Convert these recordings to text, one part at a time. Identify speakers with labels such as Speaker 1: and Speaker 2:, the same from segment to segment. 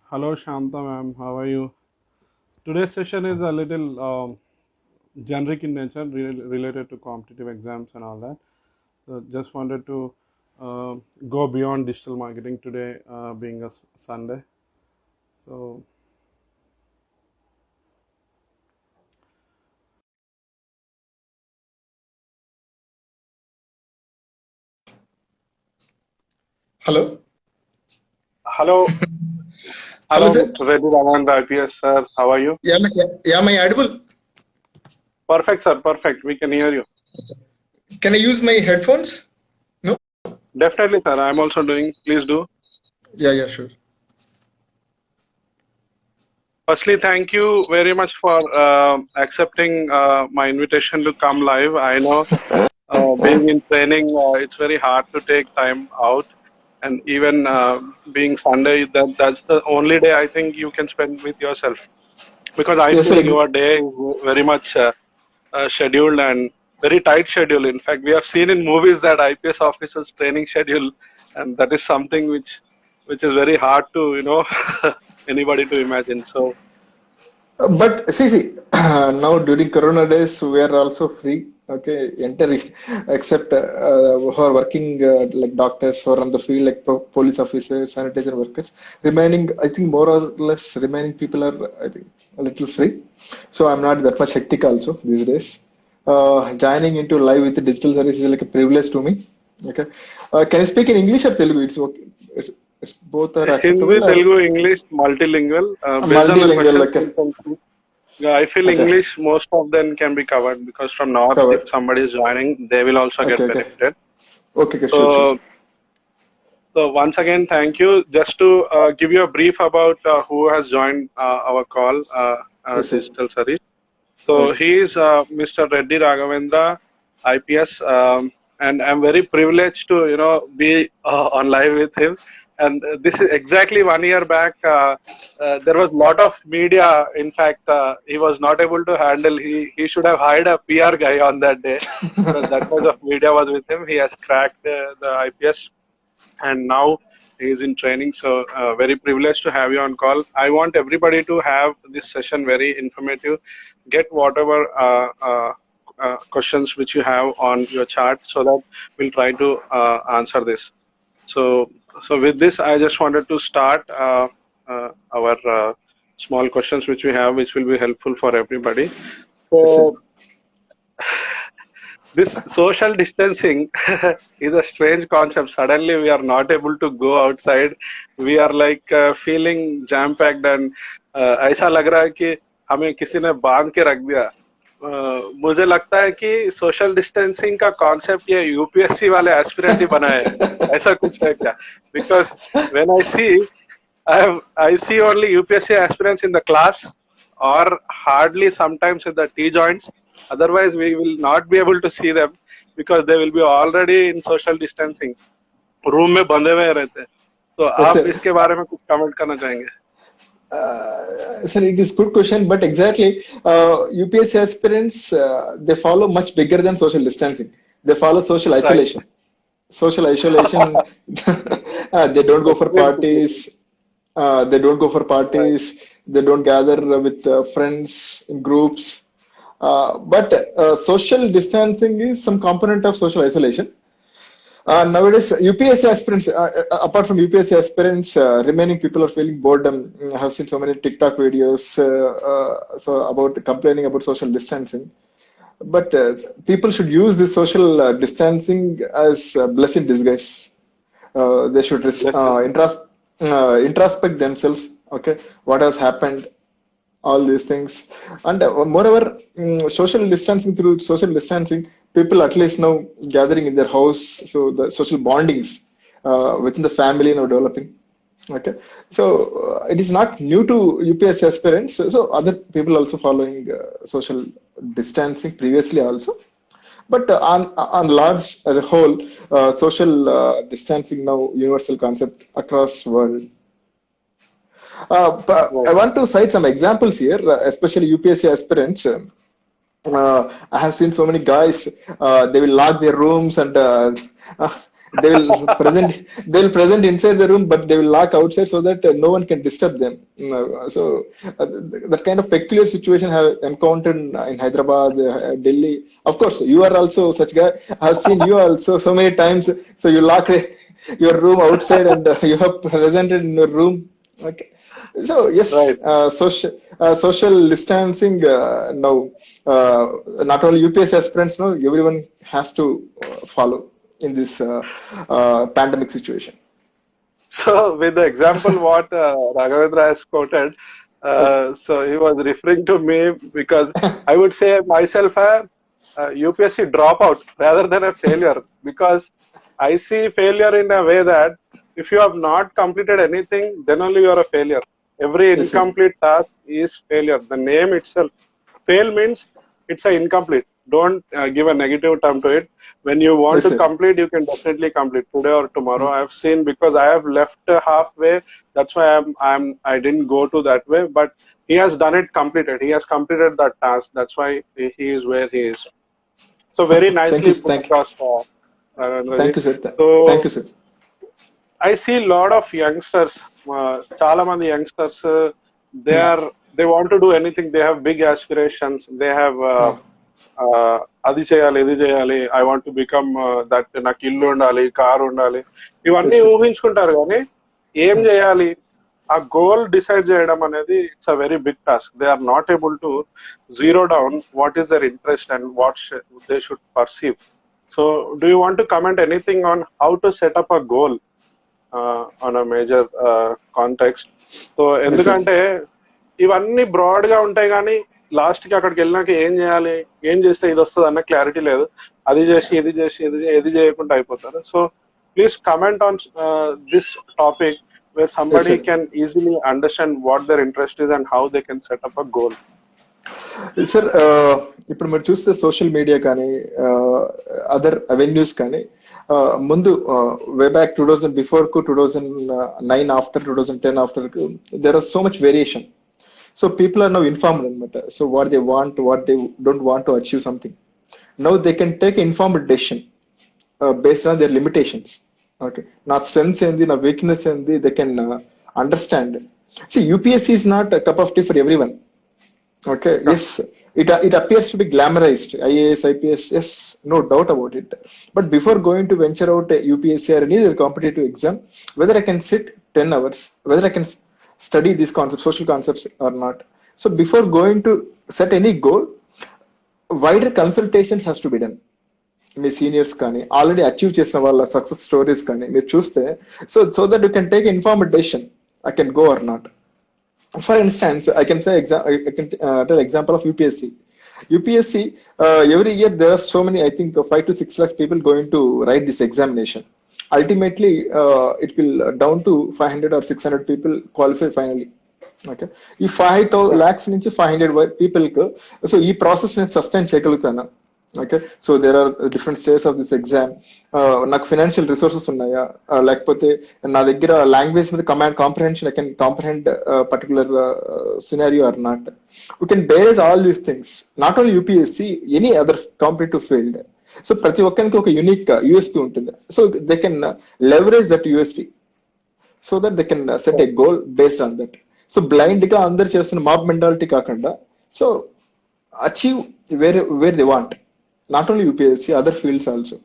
Speaker 1: Hello Shanta ma'am, how are you? Today's session is a little generic in nature, related to competitive exams and all that. So just wanted to uh, go beyond digital marketing today, being a Sunday. So
Speaker 2: Hello.
Speaker 1: hello,
Speaker 2: Hello,
Speaker 1: hello,
Speaker 2: sir.
Speaker 1: Mr. Reddy Raman, IPS sir. How are you?
Speaker 2: Am I audible?
Speaker 1: Perfect, sir. Perfect. We can hear you.
Speaker 2: Can I use my headphones? No?
Speaker 1: Definitely, sir. I'm also doing. Please do.
Speaker 2: Yeah, sure.
Speaker 1: Firstly, thank you very much for accepting my invitation to come live. I know being in training, it's very hard to take time out, and even being Sunday, that's the only day I think you can spend with yourself, because I
Speaker 2: Yes,
Speaker 1: feel
Speaker 2: sir.
Speaker 1: your day is very much scheduled and very tight schedule. In fact, we have seen in movies that IPS officers training schedule, and that is something which is very hard to anybody to imagine. So
Speaker 2: But see, now during Corona days, we are also free. Okay, entering, except who are working like doctors or on the field, like police officers, sanitation workers. Remaining, I think more or less, remaining people are, I think, a little free. So I'm not that much hectic also these days. Joining into live with the digital service is like a privilege to me. Okay, can you speak in English or Telugu? It's okay. It's both are
Speaker 1: Hindi,
Speaker 2: acceptable or
Speaker 1: Telugu, English, multilingual. Based on the
Speaker 2: multilingual.
Speaker 1: questions,
Speaker 2: Okay,
Speaker 1: we can see. Yeah, I feel
Speaker 2: okay,
Speaker 1: English, most of them can be covered, because from North, if
Speaker 2: covered.
Speaker 1: somebody is joining, they will also get
Speaker 2: Okay.
Speaker 1: benefited.
Speaker 2: Okay, sure.
Speaker 1: So, so once again, thank you. Just to give you a brief about who has joined our call,
Speaker 2: Yes, sir.
Speaker 1: Digital Service. So
Speaker 2: Okay.
Speaker 1: he is Mr. Reddy Raghavendra, IPS, and I'm very privileged to be on live with him. And this is exactly 1 year back. There was a lot of media. In fact, he was not able to handle. He should have hired a PR guy on that day, because that much of media was with him. He has cracked the IPS, and now he is in training. So very privileged to have you on call. I want everybody to have this session very informative. Get whatever questions which you have on your chart, so that we'll try to answer this. So with this, I just wanted to start our small questions which we have, which will be helpful for everybody.
Speaker 2: Yes, sir.
Speaker 1: So this social distancing is a strange concept. Suddenly, we are not able to go outside. We are like feeling jam packed, and ऐसा लग रहा है कि हमें किसी ने बांध के रख दिया. मुझे लगता है कि सोशल डिस्टेंसिंग का कॉन्सेप्ट ये यूपीएससी वाले एस्पिरेंट ही बनाए हैं. ऐसा कुछ है क्या? Because when I see, I see only UPSC aspirants in the class, or hardly sometimes in the T joints. Otherwise, we will not be able to see them, because they will be already in social distancing. Room में बंधे हुए रहते हैं. तो
Speaker 2: Yes,
Speaker 1: आप
Speaker 2: sir.
Speaker 1: इसके बारे में कुछ कमेंट करना चाहेंगे?
Speaker 2: Sir, it is good question, but exactly, UPSC aspirants they follow much bigger than social distancing. They follow social
Speaker 1: Right.
Speaker 2: isolation. Social isolation. They don't go for
Speaker 1: Extreme situation.
Speaker 2: parties. They don't go for
Speaker 1: Right.
Speaker 2: parties. They don't gather with friends in groups. But social distancing is some component of social isolation. Nowadays, UPSC aspirants, apart from UPSC aspirants, remaining people are feeling boredom. I have seen so many TikTok videos so about complaining about social distancing. But people should use this social distancing as a blessing in disguise. They should
Speaker 1: Definitely.
Speaker 2: introspect themselves. Okay, what has happened? All these things, and moreover, social distancing through social distancing, people at least now gathering in their house, so the social bondings within the family now developing. Okay, so it is not new to UPSC aspirants. So other people also following social distancing previously also, but on large as a whole, social distancing now universal concept across world. But I
Speaker 1: Right.
Speaker 2: want to cite some examples here, especially UPSC aspirants. I have seen so many guys. They will lock their rooms and they will present inside the room, but they will lock outside so that no one can disturb them. So that kind of peculiar situation I have encountered in Hyderabad, Delhi. Of course, you are also such guy. I have seen you also so many times. So you lock your room outside and you have presented in your room. Okay. So yes,
Speaker 1: Right.
Speaker 2: social distancing now. Not only UPS aspirants, no, everyone has to follow in this pandemic situation.
Speaker 1: So, with the example what Raghavendra has quoted,
Speaker 2: Yes.
Speaker 1: so he was referring to me because I would say myself a UPSC dropout rather than a failure, because I see failure in a way that if you have not completed anything, then only you are a failure. Every
Speaker 2: Yes, sir.
Speaker 1: incomplete task is failure. The name itself, fail means it's a incomplete. Don't give a negative term to it. When you want
Speaker 2: Yes,
Speaker 1: to
Speaker 2: sir.
Speaker 1: complete, you can definitely complete today or tomorrow.
Speaker 2: Mm.
Speaker 1: I have seen, because I have left halfway. That's why I didn't go to that way. But he has done it completed. He has completed that task. That's why he is where he is. So very
Speaker 2: Thank you.
Speaker 1: nicely put across,
Speaker 2: Thank
Speaker 1: Rajendraji.
Speaker 2: you, sir. Thank
Speaker 1: So
Speaker 2: you, sir.
Speaker 1: I see a lot of youngsters, చాలా మంది youngsters, they
Speaker 2: Mm.
Speaker 1: are they want to do anything. They have big aspirations. They have
Speaker 2: Mm.
Speaker 1: uh, అది చేయాలి ఇది చేయాలి, I want to become that, నాకు ఇల్లు ఉండాలి, car ఉండాలి, ఇవన్నీ
Speaker 2: Yes, sir.
Speaker 1: ఊహించుకుంటారు. కానీ ఏం
Speaker 2: Mm.
Speaker 1: చేయాలి, ఆ గోల్ డిసైడ్ చేయడం అనేది it's a very big task. They are not able to zero down what is their interest and what they should perceive. So do you want to comment anything on how to set up a goal on a major context? So
Speaker 2: Yes, sir.
Speaker 1: ఎందుకంటే ఇవన్నీ broad గా ఉంటాయి, కానీ last కి అక్కడికి వెళ్ళినాక ఏం చేయాలి, ఏం చేస్తే ఇది వస్తుంది అన్న క్లారిటీ లేదు. అది చేసి ఇది చేసి ఇది చేయకుండా అయిపోతారు. So please comment on this topic where
Speaker 2: Yes,
Speaker 1: somebody
Speaker 2: sir.
Speaker 1: Can easily understand what their interest is and how they can set up a goal.
Speaker 2: Sir, ఇప్పుడు మీరు చూస్తే సోషల్ మీడియా కానీ అదర్ అవెన్యూస్ కానీ ముందు వే బ్యాక్ 2000 బిఫోర్ కు 2009 after 2010 after కు there are so much variation. So people are now informed అనమాట. So what they want, what they don't want to achieve something, now they can take informed decision based on their limitations. Okay, నా strengths ఏంది, నా weakness ఏంది, they can understand. See, UPSC is not a cup of tea for everyone. Okay, yes, it appears to be glamorized. IAS, IPS, yes, no doubt about it. But before going to venture out a UPSC or any other competitive exam, whether I can sit 10 hours, whether I can study these concepts, social concepts or not. So before going to set any goal, wider consultations has to be done. Me seniors కానీ already achieve చేసిన వాళ్ళ success stories కానీ మీరు చూస్తే, so that you can take informed decision, I can go or not. For instance, I can say I can tell example of UPSC. UPSC, every year there are so many, I think 5 to 6 lakhs people going to write this examination. Ultimately, it will down to 500 or 600 people qualify finally. Okay, ఈ 5 lakhs నుంచి 500 people కు so ఈ process నేను sustain చేయగలుగుతాను. Okay, so there are different stage of this exam. నాకు financial resources ఉన్నాయా, లేకపోతే నా దగ్గర లాంగ్వేజ్ మీద comprehension, I can comprehend particular scenario or not. We can base all these things, not only UPSC, any other competitive field. So ప్రతి ఒక్కరికి ఒక unique USP ఉంటుంది. So they can leverage that USP so that they can set a goal based on that. So blind గా అందరు చేస్తున్న mob mentality కాకుండా, so achieve where they want. Not only UPSC, other fields also.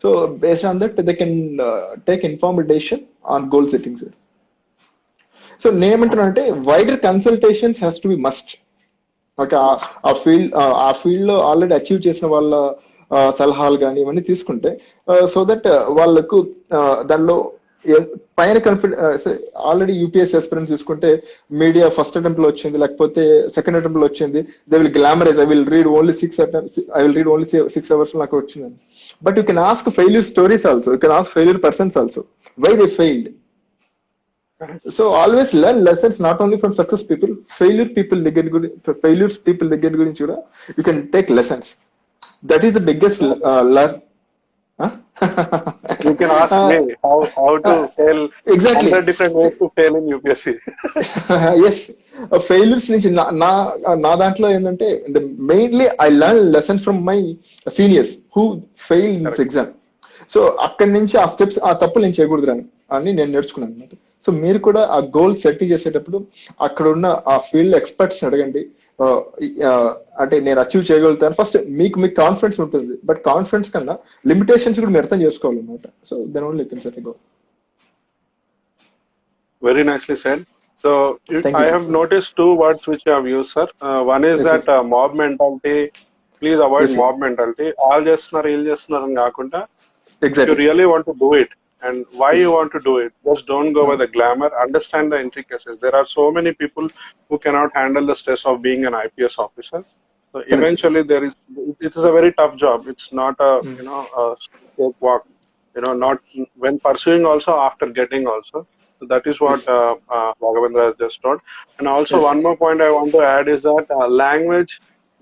Speaker 2: So based on that, they can take informed decision on goal setting. So name అంటే wider consultations has to be must. Okay, ఆ field లో already achieve చేసిన వాళ్ళ సలహాలు కానీ ఇవన్నీ తీసుకుంటే, so that వాళ్ళకు దానిలో పైన ఆల్రెడీ యూపీఎస్ ఎస్పిరెంట్స్ చూసుకుంటే మీడియా ఫస్ట్ అటెంప్ట్ లో వచ్చింది, లేకపోతే సెకండ్ అటెంప్ట్ లో వచ్చింది, they will glamorize, I will read only 6 hours నాకు వచ్చిందని. But you can ask failure stories also, you can ask failure persons also, why they failed. So always learn lessons not only from success people, failure people దగ్గర గురించి కూడా you can take lessons. That is the biggest learn.
Speaker 1: You can ask me how to fail.
Speaker 2: Exactly.
Speaker 1: 100 different ways to fail in UPSC.
Speaker 2: Yes, failures నుంచి నా దాంట్లో ఏంటంటే mainly I learn lesson from my seniors who fail in this exam. So అక్కడి నుంచి ఆ steps ఆ తప్పులు నేను చేయకూడదు అని నేను నేర్చుకున్నాను అనమాట. సో మీరు కూడా ఆ గోల్ సెట్ చేసేటప్పుడు అక్కడ ఉన్న ఆ ఫీల్డ్ ఎక్స్పర్ట్స్ అడగండి. ఆ, ఆ, అంటే నేను అచీవ్ చేయగలుగుతాను. ఫస్ట్ మీకు కాన్ఫిడెన్స్ ఉంటుంది, బట్ కాన్ఫిడెన్స్ కన్నా లిమిటేషన్స్ కూడా మీరు అర్థం చేసుకోవాలన్నమాట. So then only you can set go.
Speaker 1: Very nicely said. So
Speaker 2: thank you
Speaker 1: I
Speaker 2: sir.
Speaker 1: have noticed two words which you have used, sir. One is
Speaker 2: yes sir.
Speaker 1: that mob mentality. Please avoid
Speaker 2: yes sir.
Speaker 1: mob mentality. All చేస్తున్నారు, వీళ్ళు చేస్తున్నారు అని కాకుండా, if you
Speaker 2: exactly.
Speaker 1: really want to do it and why
Speaker 2: yes.
Speaker 1: you want to do it, just don't go by the glamour. Understand the intricacies. There are so many people who cannot handle the stress of being an IPS officer. So
Speaker 2: correct sir.
Speaker 1: eventually, it is a very tough job. It's not a cakewalk. Not when pursuing also, after getting also. So that is what
Speaker 2: yes.
Speaker 1: Bhagavendra has just told. And also
Speaker 2: yes.
Speaker 1: one more point I want to add is that language,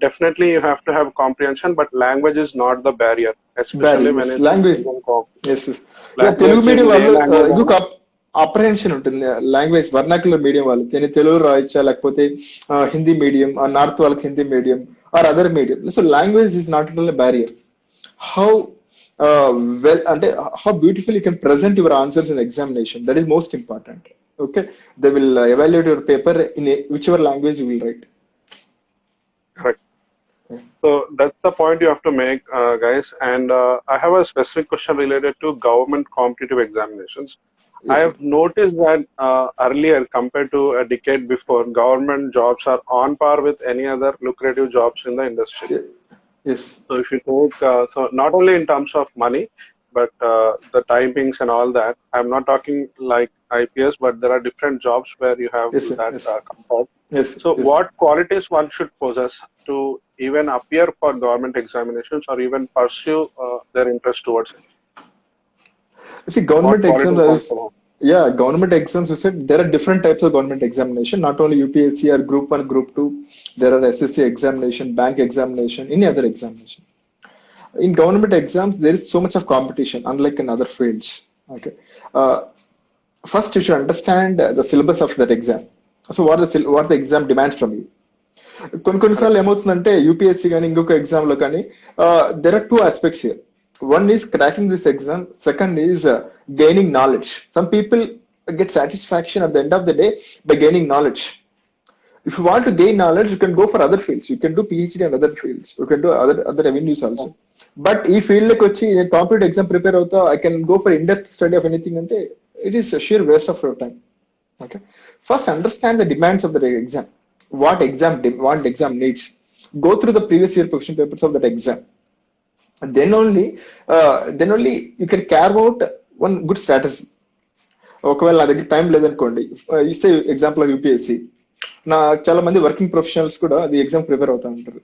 Speaker 1: definitely you have to have comprehension, but language is not the barrier, especially
Speaker 2: barrage
Speaker 1: when
Speaker 2: yes
Speaker 1: it is
Speaker 2: language.
Speaker 1: Indian co-op.
Speaker 2: Yes. ఇక Telugu
Speaker 1: Language
Speaker 2: medium
Speaker 1: in a
Speaker 2: వాళ్ళు
Speaker 1: language.
Speaker 2: ఇంకొక apprehension ఉంటుంది. Language vernacular medium వాళ్ళు నేను తెలుగు రాయొచ్చా, లేకపోతే Hindi medium, north వాళ్ళకి Hindi medium or other medium. So language is not only barrier. How well అంటే how beautiful you can present your answers in examination, that is most important. Okay, they will evaluate your paper in which ever language you will write.
Speaker 1: Correct. So that's the point you have to make, guys. And I have a specific question related to government competitive examinations. I
Speaker 2: yes.
Speaker 1: have noticed that earlier, compared to a decade before, government jobs are on par with any other lucrative jobs in the industry.
Speaker 2: Yes.
Speaker 1: So if you take, so not only in terms of money, but the timings and all that. I'm not talking like IPS, but there are different jobs where you have
Speaker 2: yes.
Speaker 1: that
Speaker 2: yes.
Speaker 1: comfort.
Speaker 2: Yes.
Speaker 1: So
Speaker 2: yes.
Speaker 1: what qualities one should possess to even appear for government examinations or even pursue their interest towards it?
Speaker 2: See,
Speaker 1: What
Speaker 2: government
Speaker 1: qualities one
Speaker 2: exams,
Speaker 1: should have?
Speaker 2: yeah, government exams, you said there are different types of government examination, not only UPSC or Group 1, Group 2, there are SSC examination, bank examination, any other examination. In government exams, there is so much of competition, unlike in other fields. Okay. Uh, First, you should understand the syllabus of that exam. So, what the exam demands from you. కొన్నిసార్లు
Speaker 1: Correct.
Speaker 2: ఏమవుతుందంటే UPSC కానీ ఇంకొక exam లో కానీ there are two aspects here. One is cracking this exam, second is gaining knowledge. Some people get satisfaction at the end of the day by gaining knowledge. If you want to gain knowledge, you can go for other fields. You can do PhD and other fields. You can do other avenues also. But ఈ field లోకి వచ్చి నేను competitive exam prepare అవుతా, I can go for in depth study of anything అంటే it is sheer waste of your time. Okay. First, understand the demands of the exam. What exam needs. Go through the previous year question papers of that exam. And then only you can carve out one good strategy. ఒకవేళ నా దగ్గర time లేదనుకోండి, ఇస్తే example UPSC, చాలా మంది working professionals కూడా అది exam prepare అవుతా ఉంటారు.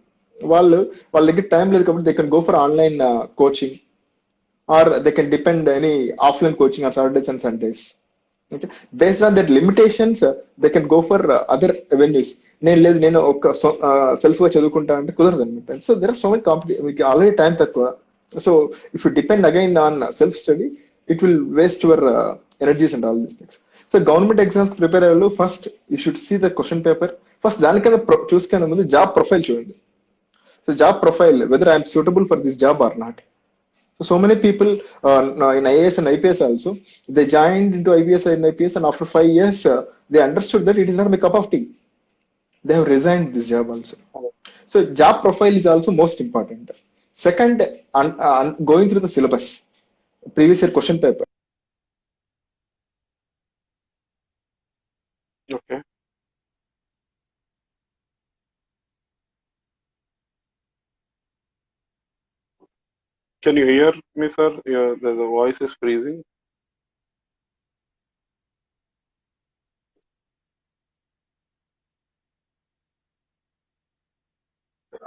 Speaker 2: వాళ్ళ దగ్గర టైం లేదు కాబట్టి they can go for online coaching, or they can depend any offline coaching on Saturdays and Sundays. Okay. Based on that limitations, they can go for other avenues. నేను ఒక self గా చదువుకుంటా అంటే కుదరదు అనమాట. So there are so many మీకు already time తక్కువ. So if you depend again on self study, it will waste your energies and all these things. So government exams prepare అయ్యే వాళ్ళు first you should see the question paper. First దానికన్నా చూసుకునే ముందు job profile చూడండి. So job profile, whether I'm suitable for this job or not. So many people in IAS and IPS also, they joined into IBS and IPS, and after 5 years, they understood that it is not my cup of tea. They have resigned this job also. So job profile is also most important. Second, going through the syllabus, previous year question paper.
Speaker 1: Okay. Can you hear me, sir? The voice is freezing.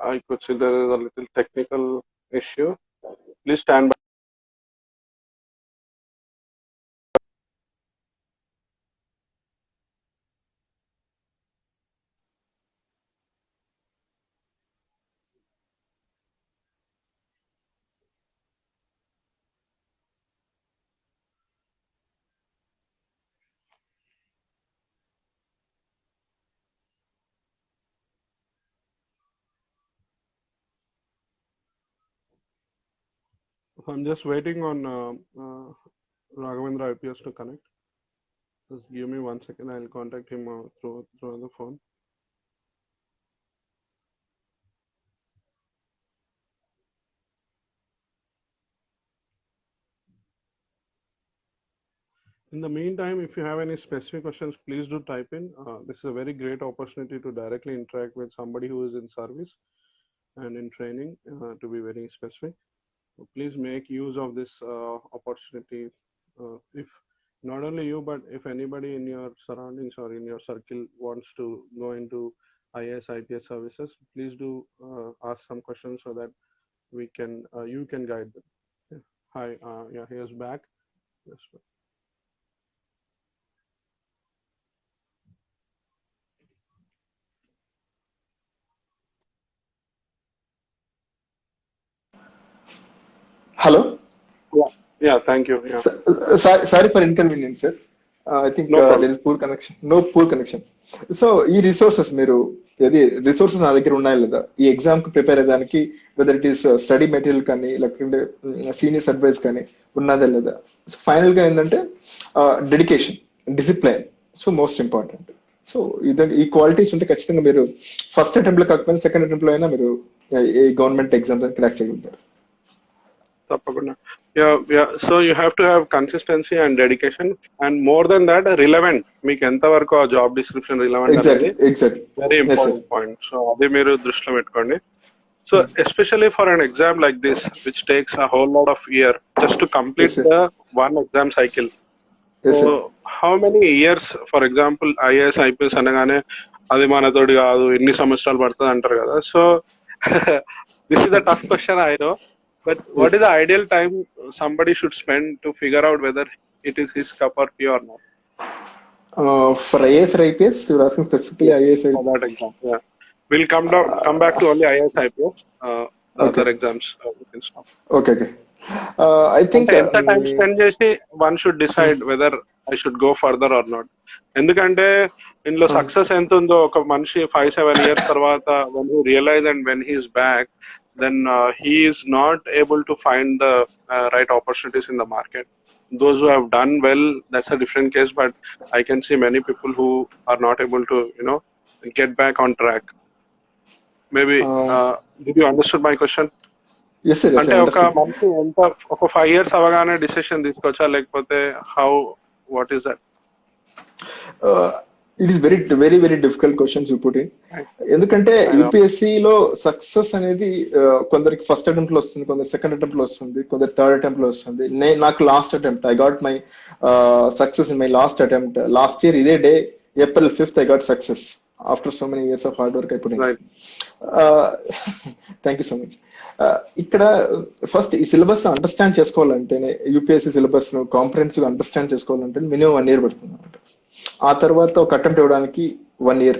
Speaker 1: I could see there is a little technical issue. Please stand by. I'm just waiting on Raghavendra IPS to connect. Just give me 1 second. I'll contact him through the phone. In the meantime, if you have any specific questions, please do type in. This is a very great opportunity to directly interact with somebody who is in service and in training, to be very specific. So please make use of this opportunity. If not only you, but if anybody in your surroundings or in your circle wants to go into IAS, IPS services, please do ask some questions so that we can, you can guide them. Yeah. Hi, yeah, here's back. Yes.
Speaker 2: Hello.
Speaker 1: Yeah, thank you. Yeah,
Speaker 2: Sorry for inconvenience, sir. I think
Speaker 1: no
Speaker 2: there
Speaker 1: problem.
Speaker 2: is poor connection. No poor connection. So ఈ resources మీరు ఏది resources నా దగ్గర ఉన్నాయా లేదా ఈ exam కి prepare అయ్యేదానికి whether it is study material కానీ లేకుంటే సీనియర్స్ అడ్వైస్ కానీ ఉన్నదా లేదా. సో ఫైనల్ గా ఏంటంటే dedication, discipline, so most important. So ఈ క్వాలిటీస్ ఉంటే ఖచ్చితంగా మీరు ఫస్ట్ అటెంప్ట్ లో కాకపోయినా సెకండ్ అటెంప్ట్ లో అయినా మీరు ఈ గవర్నమెంట్ ఎగ్జామ్ క్రాక్ చేయగలుగుతారు.
Speaker 1: తప్పకుండా. Yeah. So you have to have consistency and dedication, and more than that, relevant. మీకు ఎంత వరకు ఆ జాబ్ డిస్క్రిప్షన్ రిలవెంట్ అనేది వెరీ ఇంపార్టెంట్ పాయింట్. సో అది మీరు దృష్టిలో పెట్టుకోండి. So especially for an exam like this which takes a whole lot of year just to complete the one exam cycle. So how many years, for example IAS IPS అనగానే అది మనతోటి కాదు, ఎన్ని సంవత్సరాలు పడుతుంది అంటారు కదా. So this is the tough question I know. But what is the ideal time somebody should spend to figure out whether it is his cup of tea or not?
Speaker 2: For IAS or IPS, you're asking specifically IAS.
Speaker 1: For that exam, yeah. We'll come back to only IAS, IPS. Other exams we can stop.
Speaker 2: Okay. I think
Speaker 1: ఎంత time spend చేసి one should decide whether I should go further or not. ఎందుకంటే ఇందులో success ఎంత ఉందో ఒక మనిషి 5-7 years తర్వాత when he realize and when he is back, then he is not able to find the right opportunities in the market. Those who have done well, that's a different case, but I can see many people who are not able to, get back on track. Maybe did you understood my question?
Speaker 2: Yes, sir.
Speaker 1: అంటే ఒక మనిషి ఎంత ఒక 5 years అవగానే decision తీసుకోవచ్చా, లేకపోతే what is that?
Speaker 2: It is very very difficult questions you put in. ఎందుకంటే UPSC లో సక్సెస్ అనేది కొందరికి ఫస్ట్ అటెంప్ట్ లో వస్తుంది, కొందరు సెకండ్ అటెంప్ట్ లో వస్తుంది, కొందరు థర్డ్ అటెంప్ట్ లో వస్తుంది. నాకు last attempt I got my success in my last attempt. Last year ఇదే day April 5th I got success after so many years of hard work I put in.
Speaker 1: Right.
Speaker 2: Thank you so much. ఇక్కడ first ఈ syllabus understand చేసుకోవాలంటే UPSC syllabus ను comprehensive understand చేసుకోవాలంటే minimum 1 year పడుతుంది అనమాట. ఆ తర్వాత ఒక అటెంప్ట్ ఇవ్వడానికి 1 year.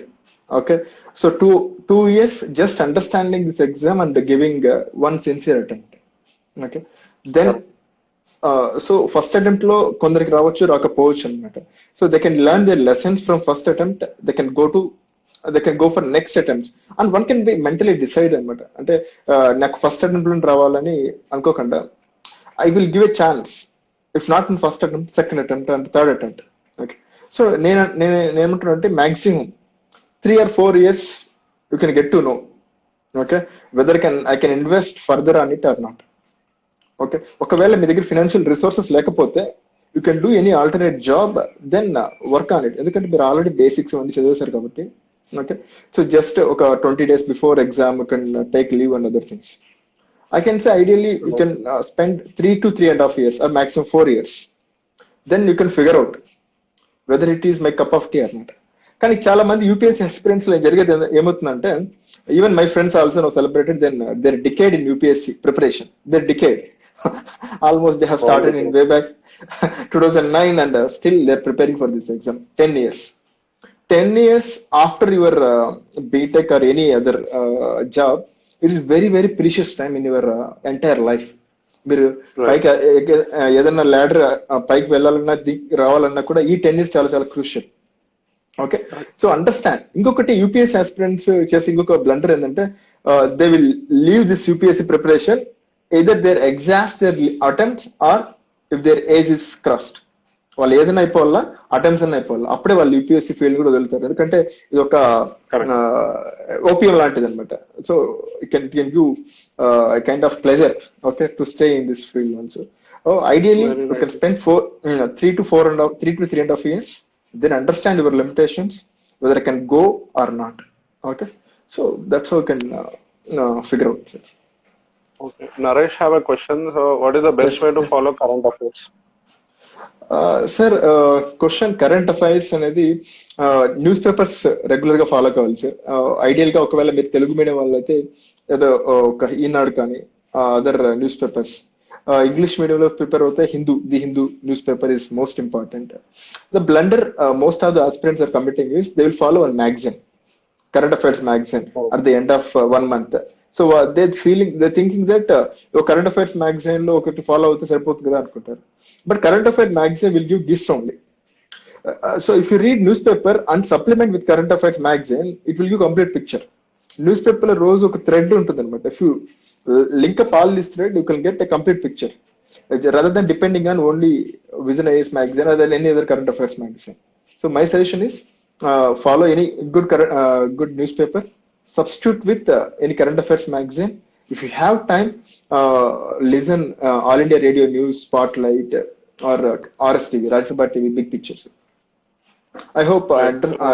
Speaker 2: Okay, so 2 years just understanding this exam and giving one sincere attempt. Okay, then so first attempt లో కొందరికి రావచ్చు, రాకపోవచ్చు అనమాట. So they can learn their lessons from first attempt, they can go for next attempts and one can be mentally decide అనమాట. అంటే నాకు ఫస్ట్ attempt లో రావాలని అనుకోకుండా I will give a chance, if not in first attempt, second attempt and third attempt. Okay, so నేనేమంటున్నా అంటే maximum 3 or 4 years you can get to know okay whether I can invest further on it or not. Okay, ఒకవేళ మీ దగ్గర financial resources లేకపోతే you can do any alternate job, then work on it. ఎందుకంటే మీరు already basics అన్ని చదివేశారు కాబట్టి. Okay, so just ఒక 20 days before exam you can take leave and other things. I can say ideally you can spend 3 to 3.5 years or maximum 4 years. Then you can figure out whether it is my cup of tea or not. కానీ చాలా మంది UPSC experience లో జరిగేది ఏమవుతుందంటే, even my friends also no celebrated then their decade in UPSC preparation. Their decade almost they have started in way back 2009 and still they're preparing for this exam. 10 years after your BTech or any other job, it is very very precious time in your entire life. మీరు పైకి ఏదైనా ladder పైకి వెళ్ళాలన్నా రావాలన్నా కూడా ఈ 10 years చాలా చాలా క్రూషియల్. Okay, so understand. ఇంకొకటి యూపీఎస్సీ ఆస్పిరెంట్స్ చేసి ఇంకొక బ్లండర్ ఏంటంటే they will leave this UPSC preparation either they exhaust their attempts or if their age is crossed. వాళ్ళు ఏదైనా అయిపోవాలా, అటెంప్ట్స్ అన్న అయిపోవాలి, అప్పుడే వాళ్ళు యూపీఎస్సీ ఫీల్డ్ కూడా వదులుతారు. ఎందుకంటే ఇది ఒక ఓపియం లాంటిది అనమాట. So it can give kind of pleasure, okay, to stay in this field also. Ideally, you can spend 3 to 3.5 years, then understand your limitations, whether I can go or not. Okay, so that's how you can figure out. Sir.
Speaker 1: Okay, Naresh have a question. So, what is the best way to follow current affairs?
Speaker 2: Sir, question current affairs అనేది news papers regular గా follow కావాలి sir. Ideal గా ఒకవేళ మీరు Telugu medium వాళ్ళైతే ఏదో ఒక ఈనాడు కానీ అదర్ న్యూస్ పేపర్స్, ఇంగ్లీష్ మీడియంలో ప్రిపేర్ అవుతే the Hindu newspaper is most important. The blunder most of the aspirants are committing is they will follow one magazine, current affairs magazine, at the end of 1 month. So they're thinking that current affairs magazine lo okati follow avuthe saripothundi kada anukuntaru. But current affairs magazine will give this only. So if you read newspaper and supplement with current affairs magazine, it will give complete picture. Newspaper lo roju oka thread untundi anamata. If you link up all this thread, you can get a complete picture rather than depending on only Vision IAS magazine or any other current affairs magazine. So my suggestion is follow any good newspaper, substitute with any current affairs magazine. If you have time, listen All India Radio News, Spotlight, or RSTV, Rajya Sabha TV, Big Pictures. I hope I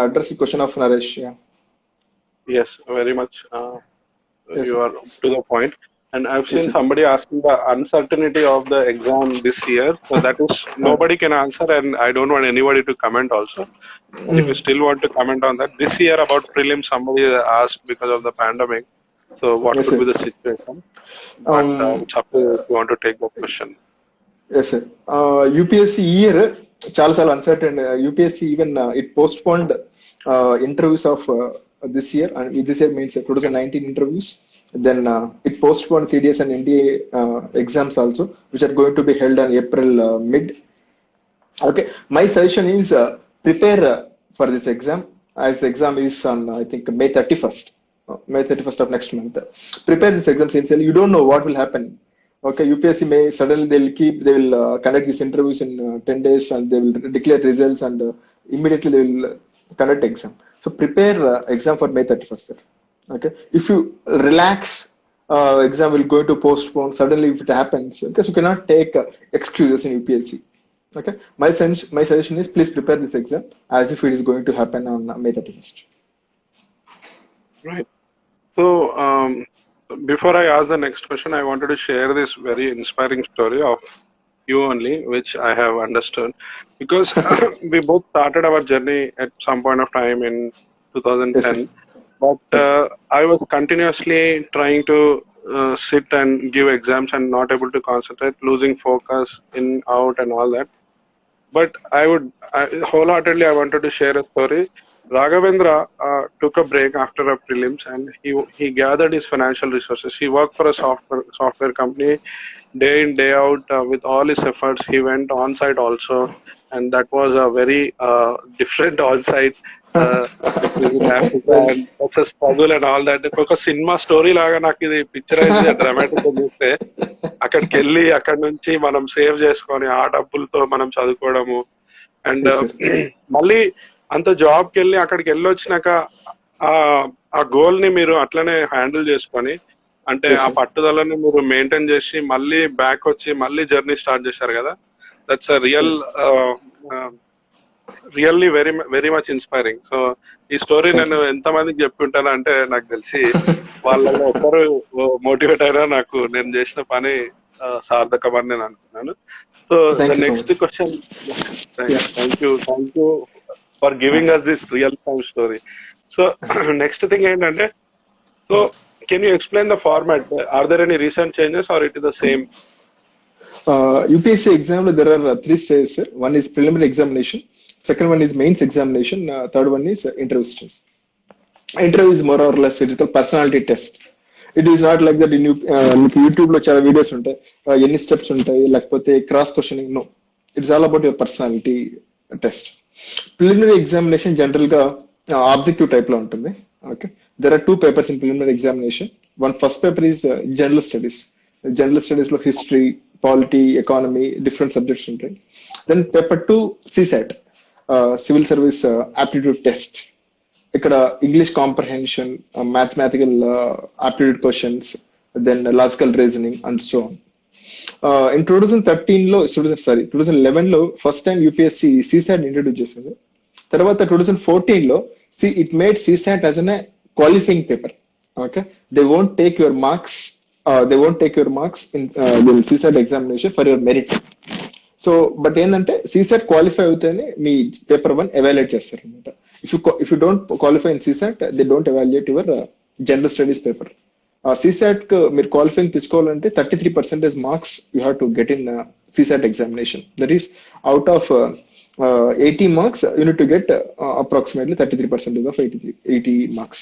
Speaker 2: address the question of Naresh. Yeah.
Speaker 1: Yes, very much.
Speaker 2: Yes,
Speaker 1: You
Speaker 2: sir.
Speaker 1: are to the point. And I've seen
Speaker 2: Yes, sir.
Speaker 1: somebody asking the uncertainty of the exam this year. So that is nobody can answer, and I don't want anybody to comment also. If you still want to comment on that, this year about prelims, somebody asked because of the pandemic. So what
Speaker 2: Yes,
Speaker 1: could
Speaker 2: sir.
Speaker 1: be the situation? But it's up to you if you want to take that question.
Speaker 2: Yes, sir. UPSC year చాలా uncertain. UPSC even it postponed interviews of this year, and this year means 2019 interviews. Then it postponed CDS and NDA exams also, which are going to be held on April mid. Okay, my suggestion is prepare for this exam, as the exam is on I think May 31st. May 31st of next month. Prepare this exam sincerely. You don't know what will happen. Okay, UPSC may suddenly they will conduct these interviews in 10 days and they will declare results, and immediately they will conduct exam. So prepare exam for May 31st, sir. Okay, if you relax, exam will go to postpone suddenly if it happens, because you cannot take excuses in UPSC. Okay, my suggestion is please prepare this exam as if it is going to happen on May 31st.
Speaker 1: Right. So before I ask the next question, I wanted to share this very inspiring story of you only, which I have understood, because we both started our journey at some point of time in 2010.
Speaker 2: Yes,
Speaker 1: But I was continuously trying to sit and give exams and not able to concentrate, losing focus in, out, and all that. But wholeheartedly, I wanted to share a story. Raghavendra took a break after a prelims, and he gathered his financial resources. He worked for a software company day in, day out. With all his efforts, he went on site also, and that was a very different on site. In Africa, and that's a struggle and all that. ఒక cinema story లాగా నాకు ఇది picturise dramatic గా చూస్తే, అక్కడికి వెళ్ళి అక్కడ నుంచి మనం సేవ్ చేసుకొని ఆ డబ్బులతో మనం చదువుకోవడము, అండ్ మళ్ళీ అంత జాబ్కి వెళ్ళి అక్కడికి వెళ్ళొచ్చినాక ఆ గోల్ ని మీరు అట్లనే హ్యాండిల్ చేసుకొని, అంటే ఆ పట్టుదలని మీరు మెయింటైన్ చేసి మళ్ళీ బ్యాక్ వచ్చి మళ్ళీ జర్నీ స్టార్ట్ చేశారు కదా. That's a really very very much inspiring. So ఈ స్టోరీ నేను ఎంతమందికి చెప్పుకుంటాను అంటే, నాకు తెలిసి వాళ్ళలో ఒకరు మోటివేట్ అయినా నాకు నేను చేసిన పని సార్థకమని నేను అనుకున్నాను. So the next question, thank you for giving us this real time story. So next thing ఏంటంటే, so can you explain the format? Are there any recent changes or it is the same?
Speaker 2: UPSC exam there are 3 stages, sir. One is preliminary examination, second one is mains examination, third one is interview stage. Interview is more or less it is a personality test. It is not like that in YouTube lo chala videos untai, any steps untai, lekapothe cross questioning. No, it's all about your personality test. Preliminary examination general ga objective type lo untundi. Okay, there are 2 papers in preliminary examination. One first paper is general studies. General studies లో history, polity, economy, different subjects ఉంటాయి. Then paper 2 CSAT, civil service aptitude test. ఇక్కడ English comprehension, mathematical aptitude questions, then logical reasoning and so on. In 2011 లో first time UPSC CSAT introduce చేసింది. తర్వాత 2014 లో it made CSAT as an qualifying paper. Okay, they won't take your marks, in CSAT examination for your merit. So but ఏంటంటే CSAT qualify అవుతేనే మీ paper 1 evaluate చేస్తారు అనమాట. If you don't qualify in CSAT, they don't evaluate your general studies paper. CSAT కు మీరు qualifying తెచ్చుకోవాలంటే 33% marks you have to get in CSAT examination. That is out of 80 marks, you need to get approximately 33% of 80 marks.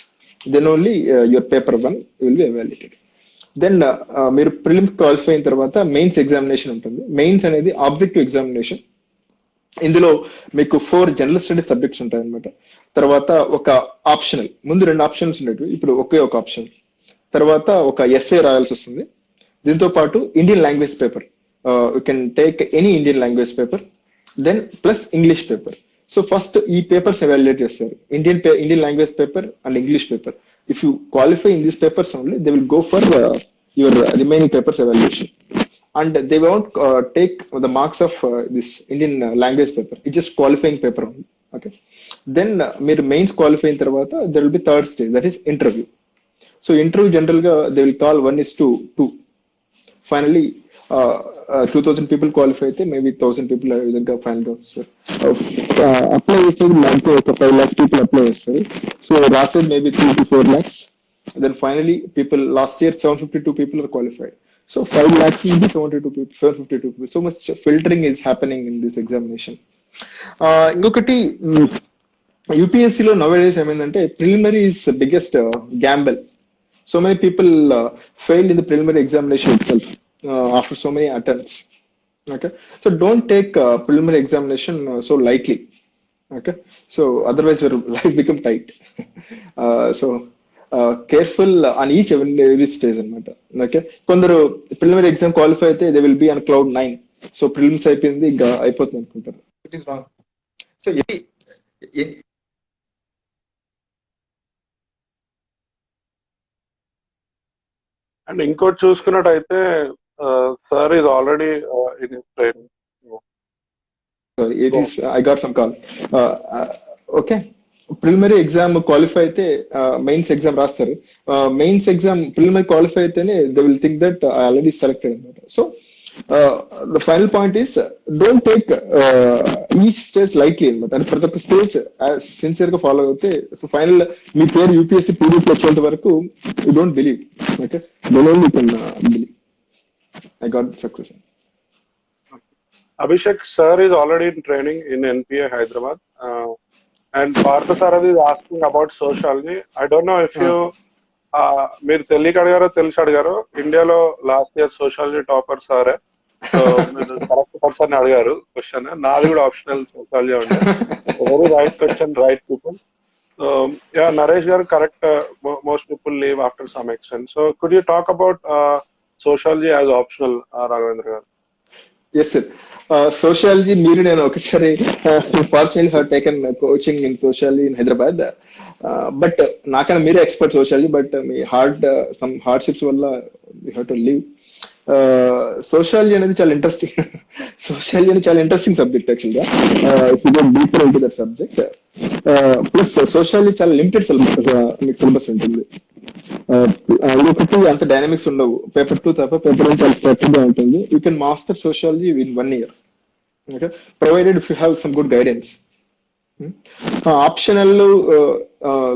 Speaker 2: Then only your paper 1 will be evaluated. Then మీరు prelims qualify అయిన తర్వాత mains examination ఉంటుంది. Mains అనేది objective examination. ఇందులో మీకు 4 general studies subjects ఉంటాయి అనమాట. తర్వాత ఒక ఆప్షనల్, ముందు 2 ఆప్షన్స్ ఉండేవి, ఇప్పుడు ఒకే ఒక ఆప్షన్. తర్వాత ఒక ఎస్ఏ రాయాల్సి వస్తుంది. దీంతో పాటు Indian language paper, you can take any Indian language paper, then plus English paper. So first ఈ పేపర్స్ ఎవాల్యుయేట్ చేస్తారు, Indian language paper and English paper. If you qualify in these papers only, they will go for your remaining papers evaluation. And they won't take the marks of this Indian language paper, it just qualifying paper only. Okay, then మీరు mains qualify అయిన తర్వాత there will be third stage, that is interview. So interview general గా they will call 1:2. Finally 2000 people qualify అయితే maybe 1000 people ఆ విధంగా final గా వస్తారు. Apply చేసేది మనకి ఒక 5 lakhs people అప్లై చేస్తారు. సో రాసేది maybe 3 to 4 lakhs. Then finally people, last year 752 people are qualified. So 5 lakhs into 752 people. So much filtering is happening in this examination. ఇంకొకటి యూపీఎస్సీలో నౌవేడేస్ ఏమైందంటే preliminary is biggest Gamble. So many people failed in the preliminary examination itself after so many attempts. Okay, so don't take preliminary examination so lightly. Okay, so otherwise your life become tight. So careful on each every stage anamata. Okay, kondaru preliminary exam qualify అయితే they will be on cloud 9. So prelims అయిపోయింది ఇంకా అయిపోతుంది అనుకుంటారు. It is wrong. So
Speaker 1: and ఇంకోటి చూసుకున్నట్టయితే sir is already in training.
Speaker 2: Sorry, it is. I got some call. Okay, preliminary exam qualify అయితే mains exam రాస్తారు. Mains exam preliminary qualify అయితేనే they will think that I already selected అనమాట. So the final point is don't take each stage lightly అనమాట. అంటే ప్రతి ఒక్క stage sincere గా follow అవుతే సో ఫైనల్ మీ పేరు యూపీఎస్సీ పీడీఎఫ్ వచ్చేంత వరకు you don't believe. Okay, then only you can believe. I got success.
Speaker 1: Abhishek sir is already in training in NPA Hyderabad, and Parthasarathi is asking about sociology. I don't know if you మీరు తెలియక అడిగారో తెలిసి అడిగారో, ఇండియాలో last year sociology topper సారే. So మీరు correct person అడిగారు question. నాది కూడా ఆప్షనల్ సోషాలజీ ఉండే. Very right question, right people. So yeah, Naresh garu correct. Most people leave after some extent. So could you talk about sociology as optional, Raghavendra garu?
Speaker 2: Yes sir, sociology మీరు నేను ఒకసారి fortunately have taken coaching in sociology in Hyderabad. But నాకన్నా మీరే expert sociology, but మీ some hardships వల్ల you have to leave. Sociology అనేది చాలా interesting. Sociology అనేది చాలా ఇంట్రెస్టింగ్ సబ్జెక్ట్ యాక్చువల్గా, if you go deeper into that subject. Plus sociology చాలా లిమిటెడ్ సిలబస్ ఉంటుంది. ఇంకొకటి అంత డైనమిక్స్ ఉండవు. పేపర్ 2 తప్ప పేపర్ 1 చాలా స్ట్రక్చర్డ్ గా ఉంటుంది. You can master sociology in 1 year. Okay, provided if you have some good guidance. Optional,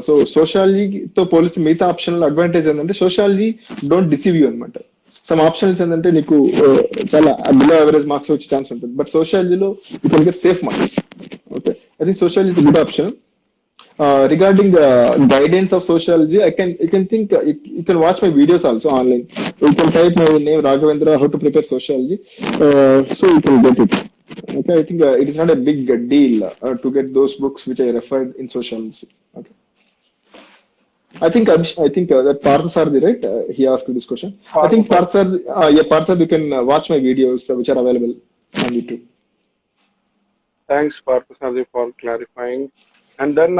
Speaker 2: so సోషాలజీతో పోలిసి మిగతా ఆప్షనల్ అడ్వాంటేజ్ ఏంటంటే సోషాలజీ డోంట్ డిసీవ్ యూ అనమాట. సమ్ ఆప్షనల్స్ ఏంటంటే నీకు చాలా బిలో యావరేజ్ మార్క్స్ వచ్చే ఛాన్స్ ఉంటుంది. బట్ సోషాలజీలో you can get safe marks. Okay, I think sociology is good option. Regarding the guidance of sociology, you can think you can watch my videos also online. You can type my name Raghavendra, how to prepare sociology, so you can get it. Okay, I think it is not a big deal to get those books which I referred in sociology. Okay. I think that Parthasarthi, right? He asked this question. I think Parthasarthi, yeah, Parthasarthi, you can watch my videos which are available on YouTube.
Speaker 1: Thanks, Parthasarthi, for clarifying. And then,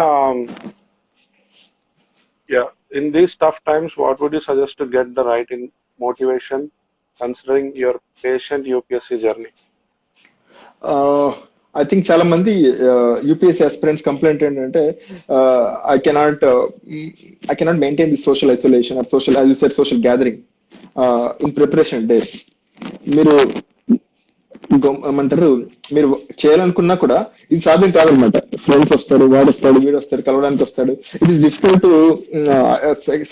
Speaker 1: yeah, in these tough times, what would you suggest to get the right in motivation, considering your patient UPSC journey?
Speaker 2: I think చాలా మంది UPSC aspirants complaint ఏంటంటే I cannot maintain the social isolation or social as you said social gathering in preparation days. మీరు ఏమంటారు, మీరు చేయాలనుకున్నా కూడా ఇది సాధ్యం కాదనమాట. ఫ్రెండ్స్ వస్తాడు, వాడు వస్తాడు, వీడు వస్తాడు, కలవడానికి వస్తాడు. It is difficult to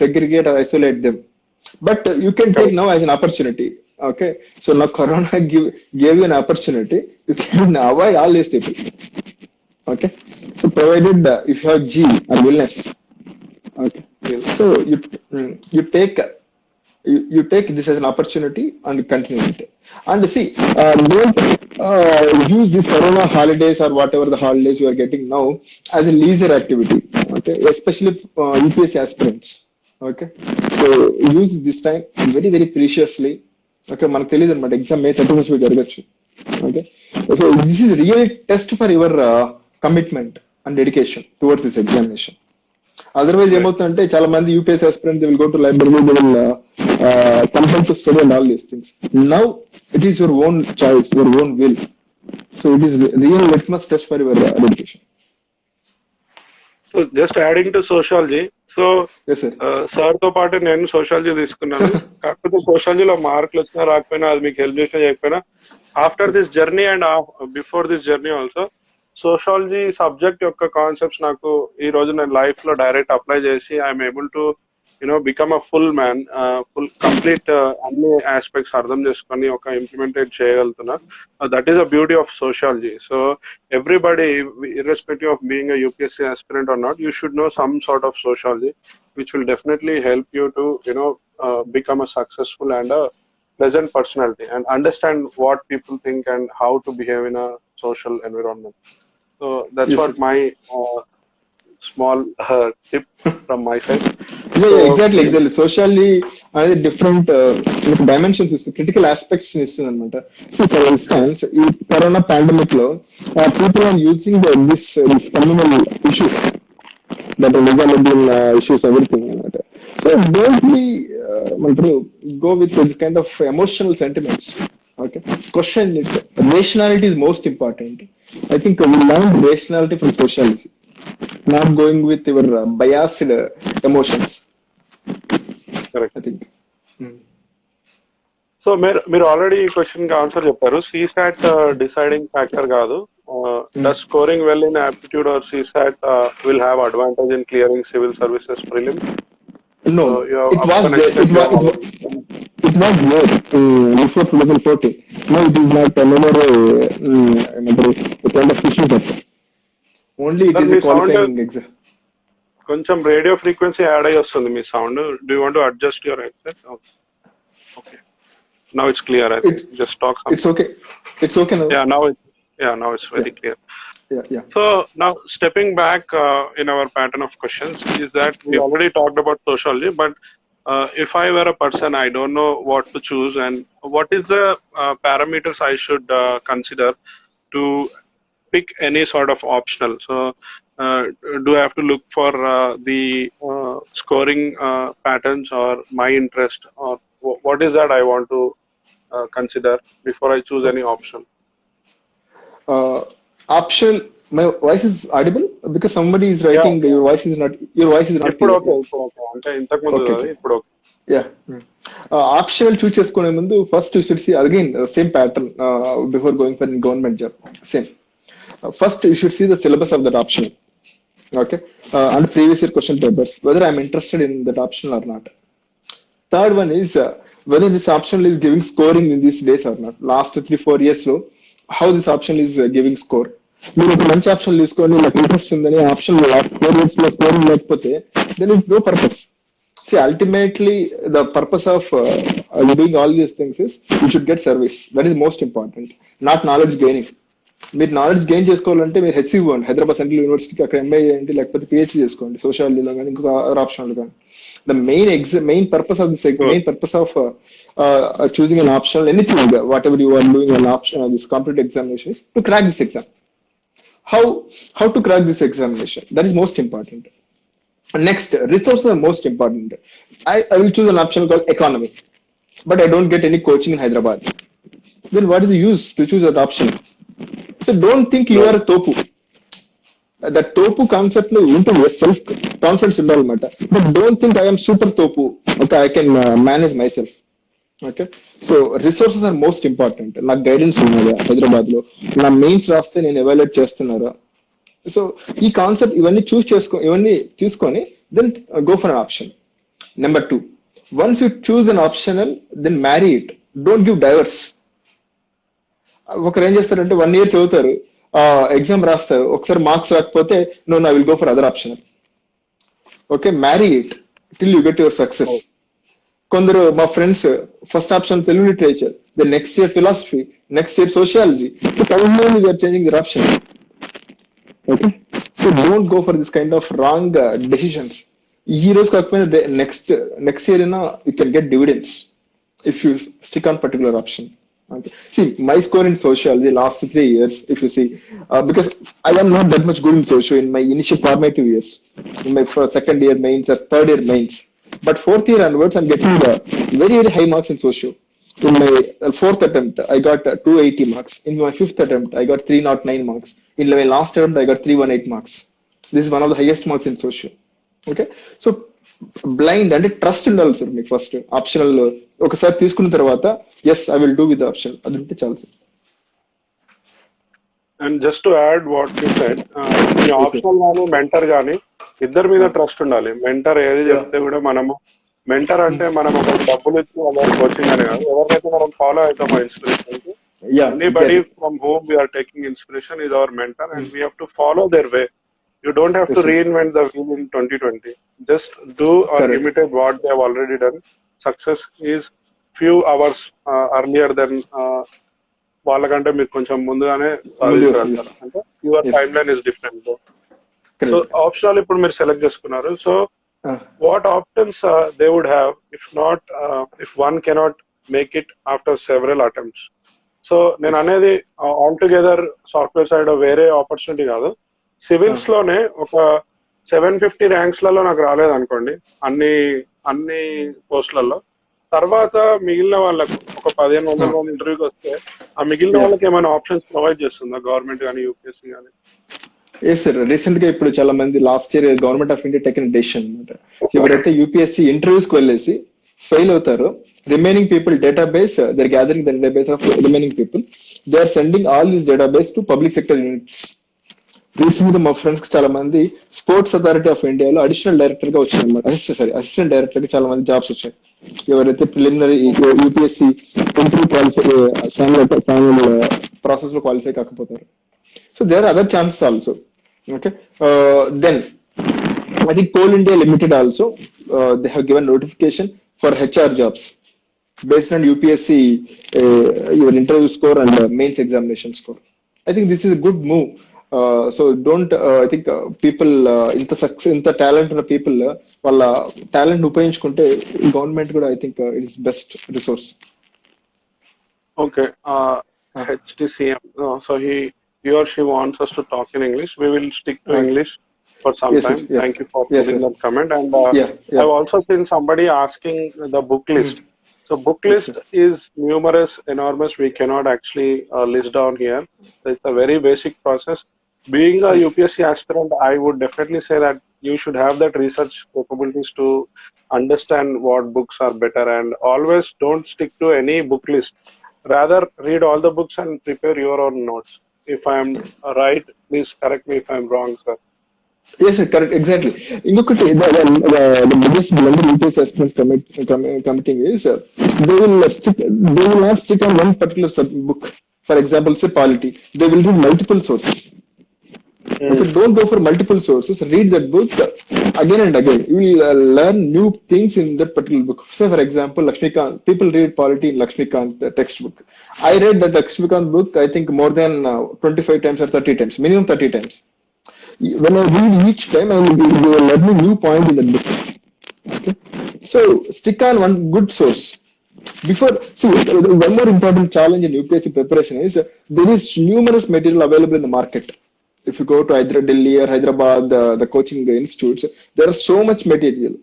Speaker 2: segregate or isolate them. But you can take now as an opportunity. Okay, so now Corona gave you an opportunity. You can avoid all these people. Okay, so provided if you have G or wellness. Okay, so you take this as an opportunity and continue it. And see, don't use these Corona holidays or whatever the holidays you are getting now as a leisure activity. Okay, especially UPSC aspirants. Okay, so use this time very very preciously. Okay, మనకు తెలియదు అనమాట exam మే 31 జరగచ్చు. Okay, so this is really test for your commitment and dedication towards this examination. Otherwise ఏమవుతుందంటే చాలా మంది UPSC aspirant they will go to library, they will compel to study and all these things. Now it is your own choice, your own will. So it is real litmus test for your dedication.
Speaker 1: So just adding to sociology, so sir తో పాటు నేను sociology తీసుకున్నాను. కాకపోతే సోషాలజీలో మార్కులు వచ్చినా రాకపోయినా, అది మీకు హెల్ప్ చేసినా చేయకపోయినా, after this journey and before this journey also sociology subject యొక్క కాన్సెప్ట్స్ నాకు ఈ రోజు నేను లైఫ్ లో డైరెక్ట్ అప్లై చేసి I'm able to become a full man, full complete అన్ని ఆస్పెక్ట్స్ అర్థం చేసుకొని ఒక ఇంప్లిమెంటేట్ చేయగలుగుతున్నా. That is a beauty of sociology. So everybody irrespective of being a UPSC aspirant or not, you should know some sort of sociology, which will definitely help you to become a successful and a pleasant personality and understand what people think and how to behave in a social environment. So that's what my small tip from my side.
Speaker 2: Yeah, exactly. Socially అనేది different dimensions ఇస్తుంది, critical aspects ఇస్తుంది అనమాట. So for instance ఈ corona pandemic లో people are using this communal issues, that legal issues, everything అనమాట. So don't be ఏమంటారు go with this kind of emotional sentiments. Okay, question it. Rationality is most important. I think we learn rationality from sociology, not going with your biased emotions.
Speaker 1: Correct.
Speaker 2: I think.
Speaker 1: So మీరు already ఈ question కి answer చెప్పారు. CSAT deciding factor కాదు. Does scoring well in aptitude or CSAT will have advantage in clearing civil services prelim?
Speaker 2: No, it was there. It was there before 2014. No, it is not another kind of issue. Only it is a qualifying exam.
Speaker 1: కొంచెం radio frequency add అయ్యి వస్తుంది మీ sound. Do you want to adjust your headset? Okay, now it's clear. I think just talk.
Speaker 2: It's okay. It's okay now.
Speaker 1: Now it's very clear.
Speaker 2: Yeah.
Speaker 1: So now stepping back in our pattern of questions is that we already talked about sociology, but if I were a person, I don't know what to choose, and what is the parameters I should consider to pick any sort of optional. So do I have to look for the scoring patterns or my interest, or what is that I want to consider before I choose any option?
Speaker 2: Option. My voice is audible because somebody is writing.
Speaker 1: Yeah.
Speaker 2: Your voice is not
Speaker 1: ఇప్పుడు okay. అంటే ఇంతకు ముందు ఇప్పుడు okay.
Speaker 2: Yeah. Optional choose చేసుకునే ముందు first you should see again same pattern before going for government job. Same. First you should see the syllabus of that option. Okay, and previous year question papers, whether I am interested in that option or not. Third one is whether this option is giving scoring in these days or not. Last 3-4 years లో how this option is giving score. మీరు ఒక మంచి option తీసుకొని నాకు interest ఉందని option 4 years లో scoring లేకపోతే then is no purpose. See, ultimately the purpose of doing all these things is you should get service. That is most important, not knowledge gaining. మీరు knowledge gain చేసుకోవాలంటే మీరు HC పోండి, Hyderabad central యూనివర్సిటీకి, అక్కడ MBA చేయండి, లేకపోతే PhD చేసుకోండి సోషాలజీలో కానీ ఇంకొక ఆప్షన్లు కానీ. The main purpose of this
Speaker 1: Sure.
Speaker 2: main purpose of choosing an optional anything, whatever you are doing an option this competitive examination is to crack this exam. how how to crack this examination, that is most important. Next, resources are most important. I will choose an option called economy, but I don't get any coaching in Hyderabad. Then what is the use to choose that option? So don't think you are a topu. That topu concept లో ఉంటుంది, self confidence ఉండాలన్నమాట. But don't think I'm super తోపు, okay, I can manage myself. Okay, so resources are most important. నాకు guidance ఉన్నదా హైదరాబాద్ లో, నా mains రాస్తే నేను ఎవాల్యుయేట్ చేస్తున్నారా? సో ఈ కాన్సెప్ట్ ఇవన్నీ ఇవన్నీ చూసుకొని then go for an option. Number 2, once you choose an optional then marry it, don't give divorce. ఒకరు ఏం చేస్తారంటే 1 year చదువుతారు, ఎగ్జామ్ రాస్తారు, ఒకసారి మార్క్స్ రాకపోతే no I will go for other option. Okay, marry it till you get your success. కొందరు మా friends first option Telugu literature, then next year philosophy, next year sociology, changing their option. Okay, so don't go for this kind of wrong decisions. ఈ రోజు కాకపోయినా next year అయినా you can get dividends if you stick on particular option. Okay. See, my score in sociology last 3 years, if you see, because I am not that much good in socio in my initial formative years, in my second year mains or third year mains. But fourth year onwards, I'm getting very, very high marks in socio. In my fourth attempt, I got 280 marks. In my fifth attempt, I got 309 marks. In my last attempt, I got 318 marks. This is one of the highest marks in socio. Okay, so blind అంటే trust ఉండాలి sir మీకు. First optional ఒకసారి తీసుకున్న తర్వాత yes I will do with option, అది ఉంటే చాలు sir.
Speaker 1: And just to add what you said, ఈ ఆప్షనల్ గానీ మెంటర్ గానీ ఇద్దరి మీద ట్రస్ట్ ఉండాలి. మెంటర్ ఏది చెప్తే కూడా మనము, మెంటర్ అంటే మనం ఒక డబ్బులు ఇచ్చి వాళ్ళ కోచింగ్ అని కాదు, ఎవరికైతే మనం ఫాలో అవుతామో ఇన్స్పిరేషన్ కి, anybody from home we're taking inspiration is our mentor and we have to follow their way. You don't have to reinvent the wheel in 2020. Just do or imitate what they have already done. Success is few hours earlier than వాళ్ళకంటే మీరు కొంచెం ముందుగానే సాధించగలుగుతారు. అంటే your timeline is different. So optional ఇప్పుడు మీరు select చేసుకున్నారు. So what options they would have if one cannot make it after several attempts? So నేను అనేది ఆల్ టుగెదర్ సాఫ్ట్వేర్ సైడ్ వేరే ఆపర్చునిటీ కాదు, సివిల్స్ లోనే ఒక 750 ర్యాంక్స్ లలో నాకు రాలేదు అనుకోండి అన్ని పోస్టులలో. తర్వాత మిగిలిన వాళ్ళకు ఒక 1500 మంది ఇంటర్వ్యూకి వస్తే ఆ మిగిలిన వాళ్ళకి ఏమైనా ఆప్షన్స్ ప్రొవైడ్ చేస్తుందా గవర్నమెంట్ కానీ యూపీఎస్సీ కానీ?
Speaker 2: ఎస్ సార్, రీసెంట్ గా ఇప్పుడు చాలా మంది last year government of India taken decision అనమాట. ఎవరైతే యూపీఎస్సీ ఇంటర్వ్యూస్ కి వెళ్ళేసి ఫెయిల్ అవుతారో, remaining people database, they are gathering the database of remaining people, they are sending all these database to public sector units. Recent గా మా friends కి చాలా మంది స్పోర్ట్స్ అథారిటీ ఆఫ్ ఇండియాలో అడిషనల్ డైరెక్టర్ గా వచ్చాయి అనమాట. అసిస్టెంట్ డైరెక్టర్ గా చాలా మంది జాబ్స్ వచ్చాయి. ఎవరైతే preliminary UPSC interview final process లో క్వాలిఫై కాకపోతారు. So there are other chances also. Okay, then I think coal India limited also they have given notification for HR jobs based on UPSC your interview score and mains examination score. I think this is a good move. So don't I think people inta talent ఉన్న people వాళ్ళ talent ఉపయోగించుకుంటే government కూడా I think it is best resource.
Speaker 1: Okay, HTCM, so he or she wants us to talk in English. We will stick to English for some
Speaker 2: yes,
Speaker 1: time.
Speaker 2: sir. Yeah.
Speaker 1: Thank you for
Speaker 2: yes,
Speaker 1: putting
Speaker 2: sir.
Speaker 1: that comment. And I've also seen somebody asking the book list. So book list is numerous, enormous. We cannot actually list down here. It's a very basic process. Being a UPSC aspirant, I would definitely say that you should have that research capabilities to understand what books are better, and always don't stick to any book list. Rather, read all the books and prepare your own notes. If I am right, please correct me if I am wrong, sir.
Speaker 2: Yes, sir, correct, exactly. ఇంకొకటి the biggest blunder UPSC aspirants committing is they will not stick on one particular book. For example, say polity, they will read multiple sources. Okay, don't go for multiple sources. Read that book again and again. You will learn new things in that particular book. Say, for example, Lakshmikant. People read polity in Lakshmikant textbook. I read that Lakshmikant book, I think, more than 25 times or 30 times, minimum 30 times. When I read each time, I will be learning new point in that book. Okay, so stick on one good source. Before, see, one more important challenge in UPSC preparation is there is numerous material available in the market. If you go to either Delhi or Hyderabad, the coaching institutes, there is so much material.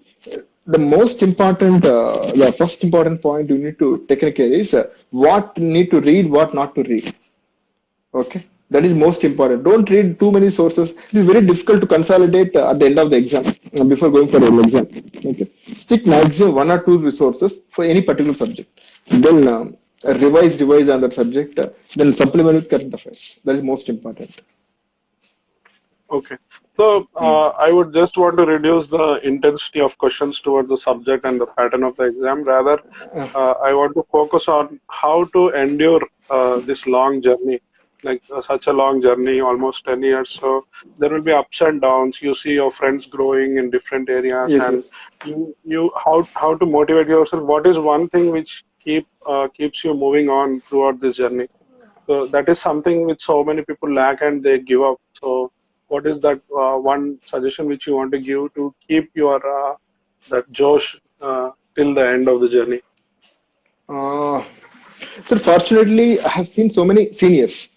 Speaker 2: The most important, the first important point you need to take care is what need to read, what not to read. Okay, that is most important. Don't read too many sources. It is very difficult to consolidate at the end of the exam before going for an exam. Okay, stick maximum one or two resources for any particular subject. Then revise on that subject. Then supplement with current affairs. That is most important.
Speaker 1: Okay. So I would just want to reduce the intensity of questions towards the subject and the pattern of the exam. Rather, I want to focus on how to endure this long journey, like such a long journey, almost 10 years. So there will be ups and downs. You see your friends growing in different areas,
Speaker 2: Yes,
Speaker 1: and
Speaker 2: yes.
Speaker 1: you how to motivate yourself. What is one thing which keeps you moving on throughout this journey? So that is something which so many people lack and they give up. So what is that one suggestion which you want to give to keep your that Josh till the end of the journey?
Speaker 2: Uh, so fortunately, I have seen so many seniors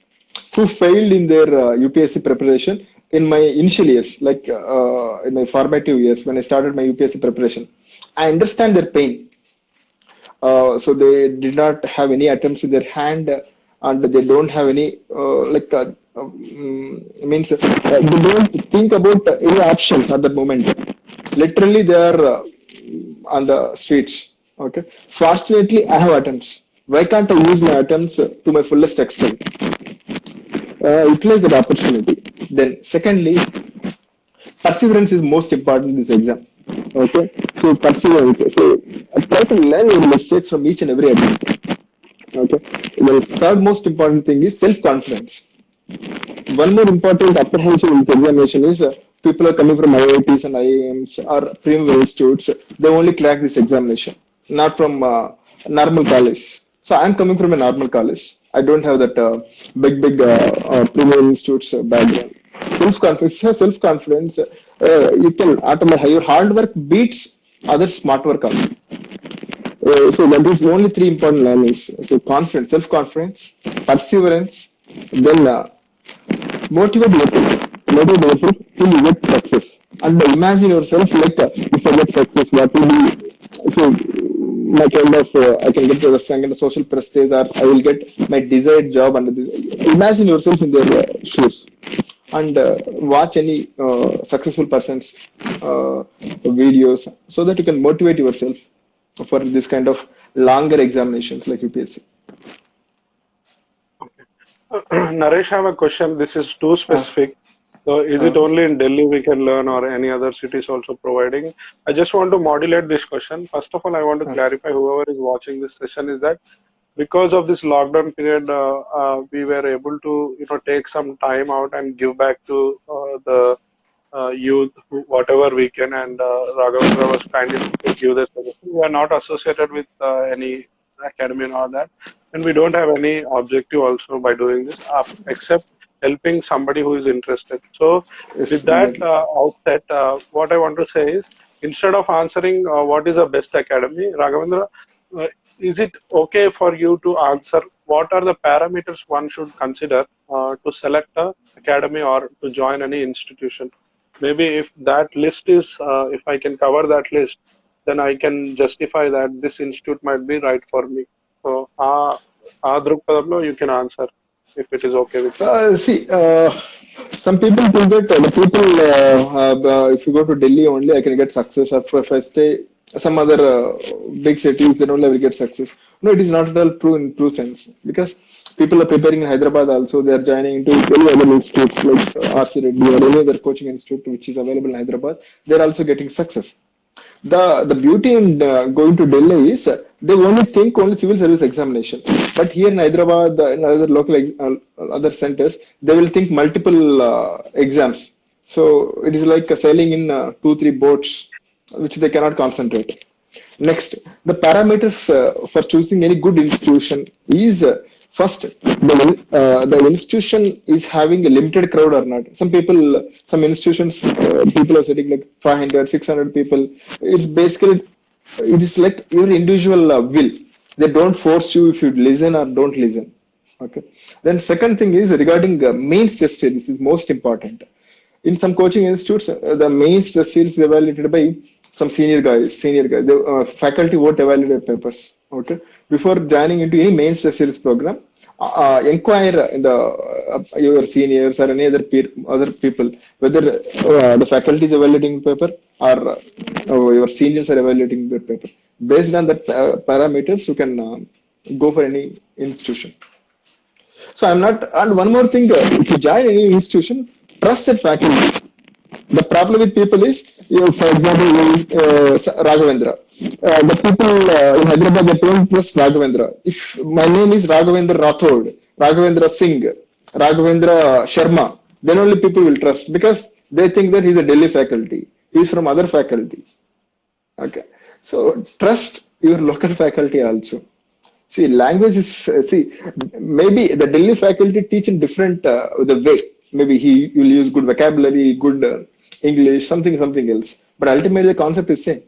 Speaker 2: who failed in their UPSC preparation in my initial years, like in my formative years when I started my UPSC preparation. I understand their pain. So they did not have any attempts in their hand, and they don't have any means they don't think about any options at that moment. Literally, they are on the streets. Okay. Fortunately, I have attempts. Why can't I use my attempts to my fullest extent? Utilize that opportunity. Then, secondly, perseverance is most important in this exam. Okay, so perseverance. So try to learn your mistakes from each and every attempt. Okay, the third most important thing is self-confidence. One more important apprehension in the examination is people are coming from IITs and IIMs or premium institutes. They only crack this examination, not from normal college. So I'm coming from a normal college. I don't have that big premium institutes background. Self-confidence. If you have self-confidence, you can automatically your hard work beats other smart work also. So that is only three important learnings. So confidence, self-confidence, perseverance, then motivate yourself. Motivate yourself till you get success. And imagine yourself like if I get success, what will be so my kind of I can get the second social prestige or I will get my desired job under this. Imagine yourself in their shoes and watch any successful person's videos so that you can motivate yourself for this kind of longer examinations like UPSC.
Speaker 1: Naresh, I have a question. This is too
Speaker 2: Uh,
Speaker 1: specific. So is it
Speaker 2: uh,
Speaker 1: only in Delhi we can learn or any other cities also providing? I just want to modulate this question. First of all, I want to
Speaker 2: uh,
Speaker 1: clarify whoever is watching this session is that because of this lockdown period, we were able to take some time out and give back to the youth whatever we can. And Raghavendra was kind enough to give this suggestion. We are not associated with any academy and all that, and we don't have any objective also by doing this, except helping somebody who is interested. So,
Speaker 2: yes,
Speaker 1: with that
Speaker 2: exactly.
Speaker 1: outset, what I want to say is instead of answering what is the best academy, Raghavendra, uh, is it okay for you to answer what are the parameters one should consider to select a academy or to join any institution? Maybe if that list is, if I can cover that list, then I can justify that this institute might be right for me. So, Drukpadamlo, you can answer if it is okay with you.
Speaker 2: See, some people think that the people, if you go to Delhi only, I can get success. Or if I stay some other big cities, then only I will get success. No, it is not at all true in true sense because people are preparing in Hyderabad also. They are joining into any other institutes like RC Reddy or any other coaching institute which is available in Hyderabad. They are also getting success. The beauty in going to Delhi is they only think only civil service examination. But here in Hyderabad, in other local other centers, they will think multiple exams. So it is like sailing in two, three boats, which they cannot concentrate. Next, the parameters for choosing any good institution is first the institution is having a limited crowd or not. Some people, some institutions, people are sitting like 500, 600 people. It's basically it is like your individual will. They don't force you if you listen or don't listen. Okay. Then second thing is regarding main stress series is most important. In some coaching institutes, the main stress series is evaluated by some senior guys. The faculty won't evaluate papers. Okay. Before joining into any main stress series program, inquire in the your seniors or any other people whether the faculty is evaluating paper or your seniors are evaluating the paper. Based on that parameters, you can go for any institution. So I'm not. And one more thing, if you join any institution, trust that faculty. The problem with people is, for example, Raghavendra. The people in Hyderabad, they don't trust Raghavendra. If my name is Raghavendra Rathod, Raghavendra Singh, Raghavendra Sharma, then only people will trust because they think that he's a Delhi faculty. He's from other faculty. Okay. So trust your local faculty also. See, language is, maybe the Delhi faculty teach in different the way. Maybe he will use good vocabulary, good English, something else. But ultimately, the concept is same.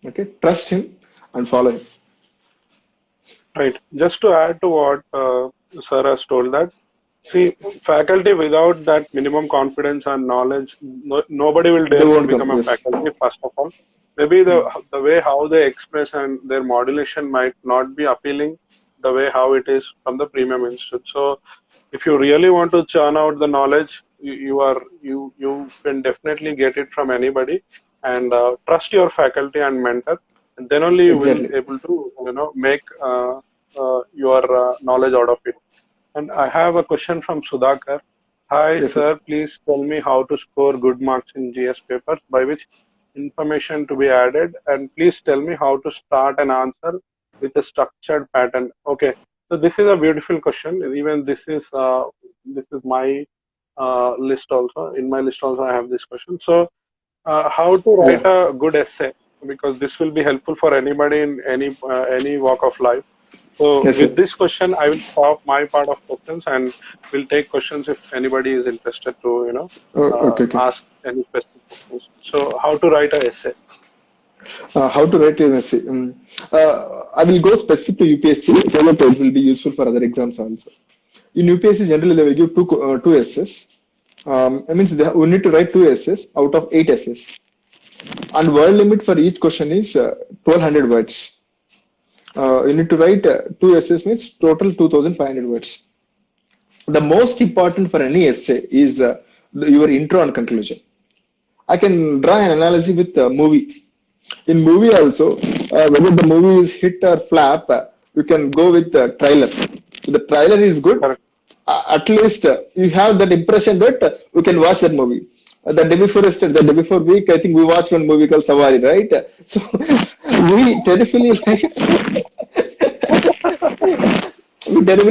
Speaker 2: Okay, trust him and follow him.
Speaker 1: Right. Just to add to what Sir has told that, see, faculty without that minimum confidence and knowledge, nobody will dare to become a faculty, first of all. Maybe the way how they express and their modulation might not be appealing the way how it is from the premium institute. So if you really want to churn out the knowledge, you can definitely get it from anybody, and trust your faculty and mentor, and then only you will be able to make your knowledge out of it. And I have a question from Sudhakar. Hi, sir. Please tell me how to score good marks in GS papers, by which information to be added, and please tell me how to start an answer with a structured pattern. Okay, so this is a beautiful question. Even this is my list also. In my list also I have this question. So how to write a good essay, because this will be helpful for anybody in any walk of life. So with this question, I will stop my part of questions and will take questions if anybody is interested to ask any specific questions. So how to write an essay?
Speaker 2: How to write an essay? I will go specific to UPSC so that it will be useful for other exams also. In UPSC, generally they will give two essays. It means we need to write 2 essays out of 8 essays. And word limit for each question is 1200 words. You need to write 2 essays, means total 2500 words. The most important for any essay is your intro and conclusion. I can draw an analogy with a movie. In movie also, whether the movie is hit or flop, you can go with the trailer. If the trailer is good, at least you have that impression that you can watch that movie. The day before week, I think we watched one movie called Savari, right? So we terribly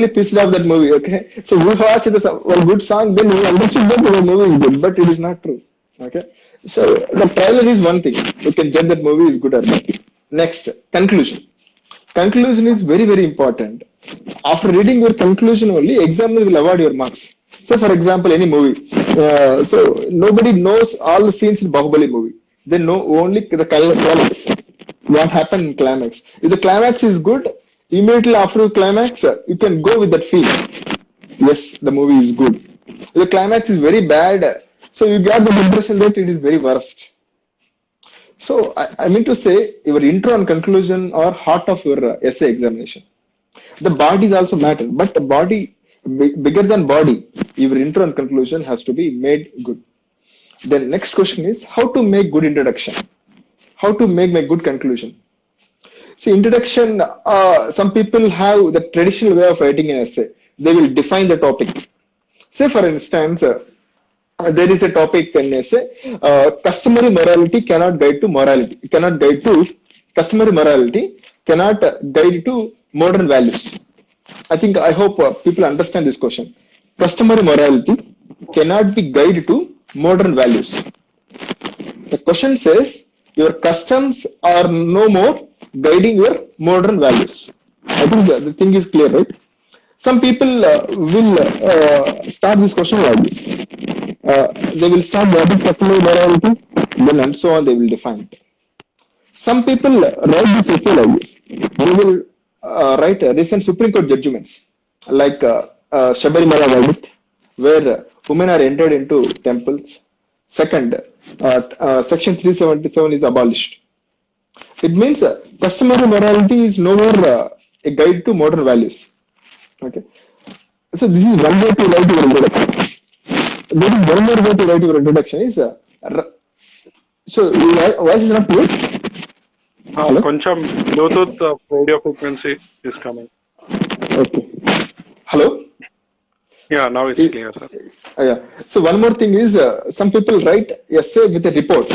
Speaker 2: pissed off that movie. Okay, so we watched one good song, then we understood that the movie is good, but it is not true. Okay, so the trailer is one thing. You can judge that movie is good or not. Next, conclusion. Conclusion is very, very important. After reading your conclusion only, examiner will award your marks. So, for example, any movie. So nobody knows all the scenes in Bahubali movie. They know only the climax. What happened in climax. If the climax is good, immediately after the climax, you can go with that feel. Yes, the movie is good. If the climax is very bad, so you get the impression that it is very worst. So I mean to say, your intro and conclusion are heart of your essay examination. The bodies also matter, but the body, bigger than body, your intro and conclusion has to be made good. Then next question is how to make good introduction. How to make my good conclusion. See, introduction, some people have the traditional way of writing an essay. They will define the topic. Say, for instance, there is a topic in essay, customary morality cannot guide to morality, cannot guide to customary morality, cannot guide to modern values. I think, I hope people understand this question. Customary morality cannot be guide to modern values. The question says your customs are no more guiding your modern values. I think the thing is clear, right? Some people will start this question like this. They will start what is customary morality, then and so on they will define it. Some people write this essay like this. They will write recent Supreme Court judgments like Shabarimala verdict, where women are entered into temples. Second, Section 377 is abolished. It means customary morality is no more a guide to modern values. Okay. So this is one way to write your introduction. There is one more way to write your introduction is so your voice is not clear. Hello?
Speaker 1: కొంచెం Bluetooth radio frequency is coming.
Speaker 2: Okay. Hello?
Speaker 1: Yeah, now it's clear, sir.
Speaker 2: Yeah. So one more thing is some people write essay with a report.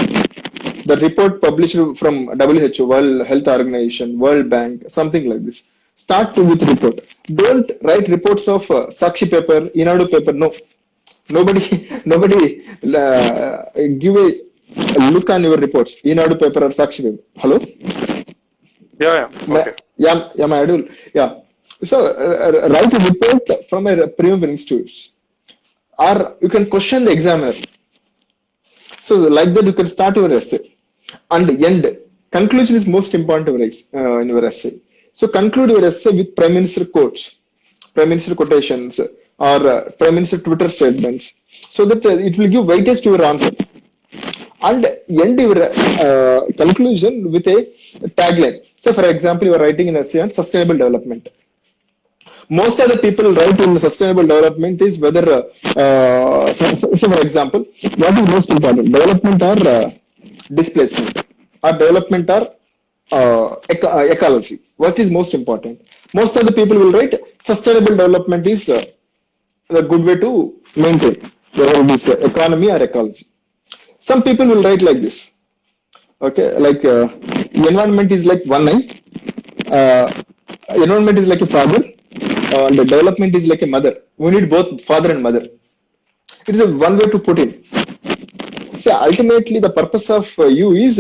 Speaker 2: The report published from WHO, World Health Organization, World Bank, something like this. Start with report. Don't write reports of Sakshi paper, Inadu paper. No, nobody give a look on your reports. Inadu paper or Sakshi paper. Hello?
Speaker 1: Yeah. Okay.
Speaker 2: Yeah, my idol. Yeah. So write a report from a premium institute, or you can question the examiner. So like that you can start your essay and end. Conclusion is most important in your essay. So conclude your essay with Prime Minister quotes, Prime Minister quotations, or Prime Minister Twitter statements, so that it will give weightage to your answer. And end your conclusion with a tagline. So for example, you are writing an essay on sustainable development. Most of the people write in sustainable development is whether, so for example, what is most important, development or displacement, or development or ecology? What is most important? Most of the people will write sustainable development is a good way to maintain whether it is economy or ecology. Some people will write like this. Okay, like environment is like one eye, environment is like a father, and development is like a mother. We need both father and mother. It is a one way to put in. So ultimately, the purpose of you is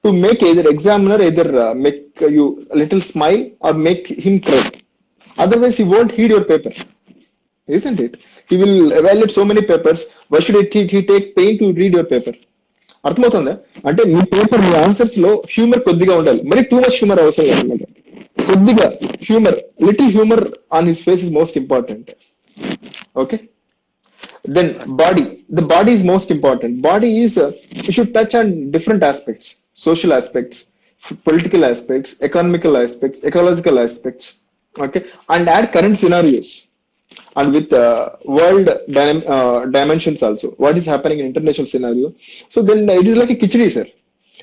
Speaker 2: to make either examiner make you a little smile or make him cry. Otherwise, he won't heed your paper, isn't it? He will evaluate so many papers. Why should he take pain to read your paper? అర్థమవుతుందా? అంటే మీ paper, మీ answers లో humour కొద్దిగా ఉండాలి, మరి too much humour అవసరం లేదన్నమాట. కొద్దిగా humour, little humour on his face is most important. Okay. Then body. The body is most important. Body is, you should touch on different aspects, social aspects, political aspects, economical aspects, ecological aspects. Okay. And add current scenarios. And with world dimensions also. What is happening in international scenario. So then it is like a khichdi, sir.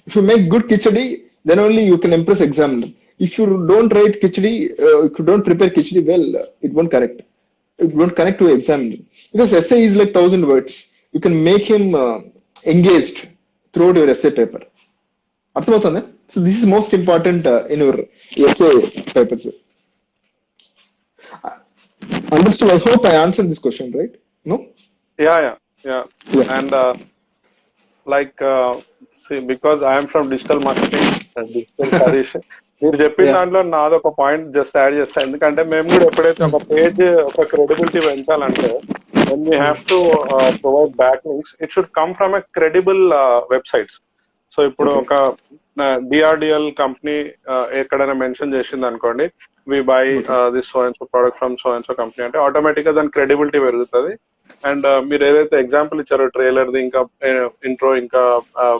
Speaker 2: If you make good khichdi, then only you can impress examiner. If you don't write khichdi, if you don't prepare khichdi well, it won't correct. It won't connect to examiner. Because essay is like 1,000 words. You can make him engaged throughout your essay paper. So this is most important in your essay papers. Understood? I hope I answered this question, right? No?
Speaker 1: Yeah. And see, because I am from digital marketing and digital studies, మీరు చెప్పిన దాంట్లో నాది ఒక point just add చేస్తాను. ఎందుకంటే మేము కూడా ఎప్పుడైతే ఒక పేజ్ ఒక క్రెడిబిలిటీ పెంచాలంటే when we have to provide backlinks, it should come from a credible websites. So ఇప్పుడు ఒక DRDL కంపెనీ ఎక్కడైనా మెన్షన్ చేసింది అనుకోండి, we buy this so and so product from so and so company అంటే automatic గా దాని credibility పెరుగుతుంది. And మీరు ఏదైతే ఎగ్జాంపుల్ ఇచ్చారో ట్రైలర్ ది, ఇంకా ఇంట్రో, ఇంకా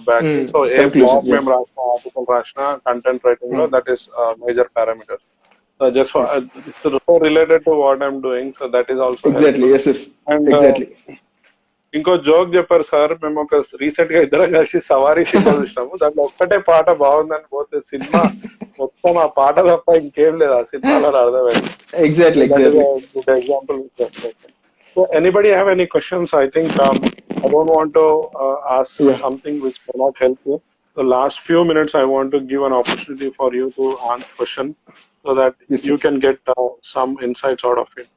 Speaker 1: బ్యాక్, సో ఏ బ్లాగ్ మేము రాసిన, ఆర్టికల్ రాసిన, కంటెంట్ రైటింగ్ లో that is major parameter. Just for so related to what I'm doing, so that is also
Speaker 2: exactly helpful. Yes. And exactly.
Speaker 1: ఇంకో joke చెప్పారు sir. మేము ఒక recent గా ఇద్దరం కలిసి సవారీ సినిమా చూసినాము. దాంట్లో ఒక్కటే పాట బాగుందని పోతే సినిమా మొత్తం ఆ పాట తప్ప ఇంకేం లేదు ఆ సినిమాలో అర్థమైంది.
Speaker 2: Exactly.
Speaker 1: Good example. So anybody have any questions? I think I don't want to ask
Speaker 2: Yeah.
Speaker 1: something which cannot help you. The last few minutes, I want to give an opportunity for you to answer question so that
Speaker 2: Yes,
Speaker 1: you
Speaker 2: sir.
Speaker 1: can get some insights out of it.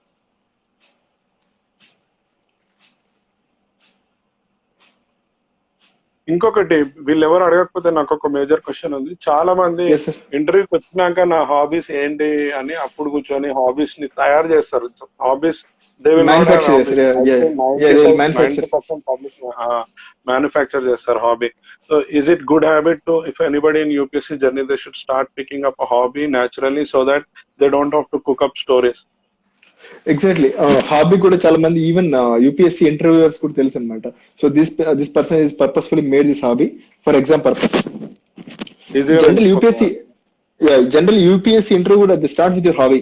Speaker 1: ఇంకొకటి వీళ్ళు ఎవరు అడగకపోతే నాకు ఒక major question ఉంది. చాలా మంది
Speaker 2: Yes, sir.
Speaker 1: ఇంటర్వ్యూకి వచ్చినాక నా హాబీస్ ఏంటి అని అప్పుడు కూర్చొని హాబీస్ ని తయారు చేస్తారు. Hobbies they will not have
Speaker 2: Manufacture, yes, sir.
Speaker 1: Hobbies.
Speaker 2: Yeah, yeah, yeah. They will manufacture.
Speaker 1: 90% public manufacture చేస్తారు hobby. So is it good habit to if anybody in UPSC journey they should start picking up hobby naturally so that they don't have to cook up stories.
Speaker 2: Exactly hobby కూడా చాలా మంది even UPSC interviewers కూడా తెలుసు అనమాట. So this person is purposefully made this hobby for exam purpose. General UPSC interview would they start with your hobby.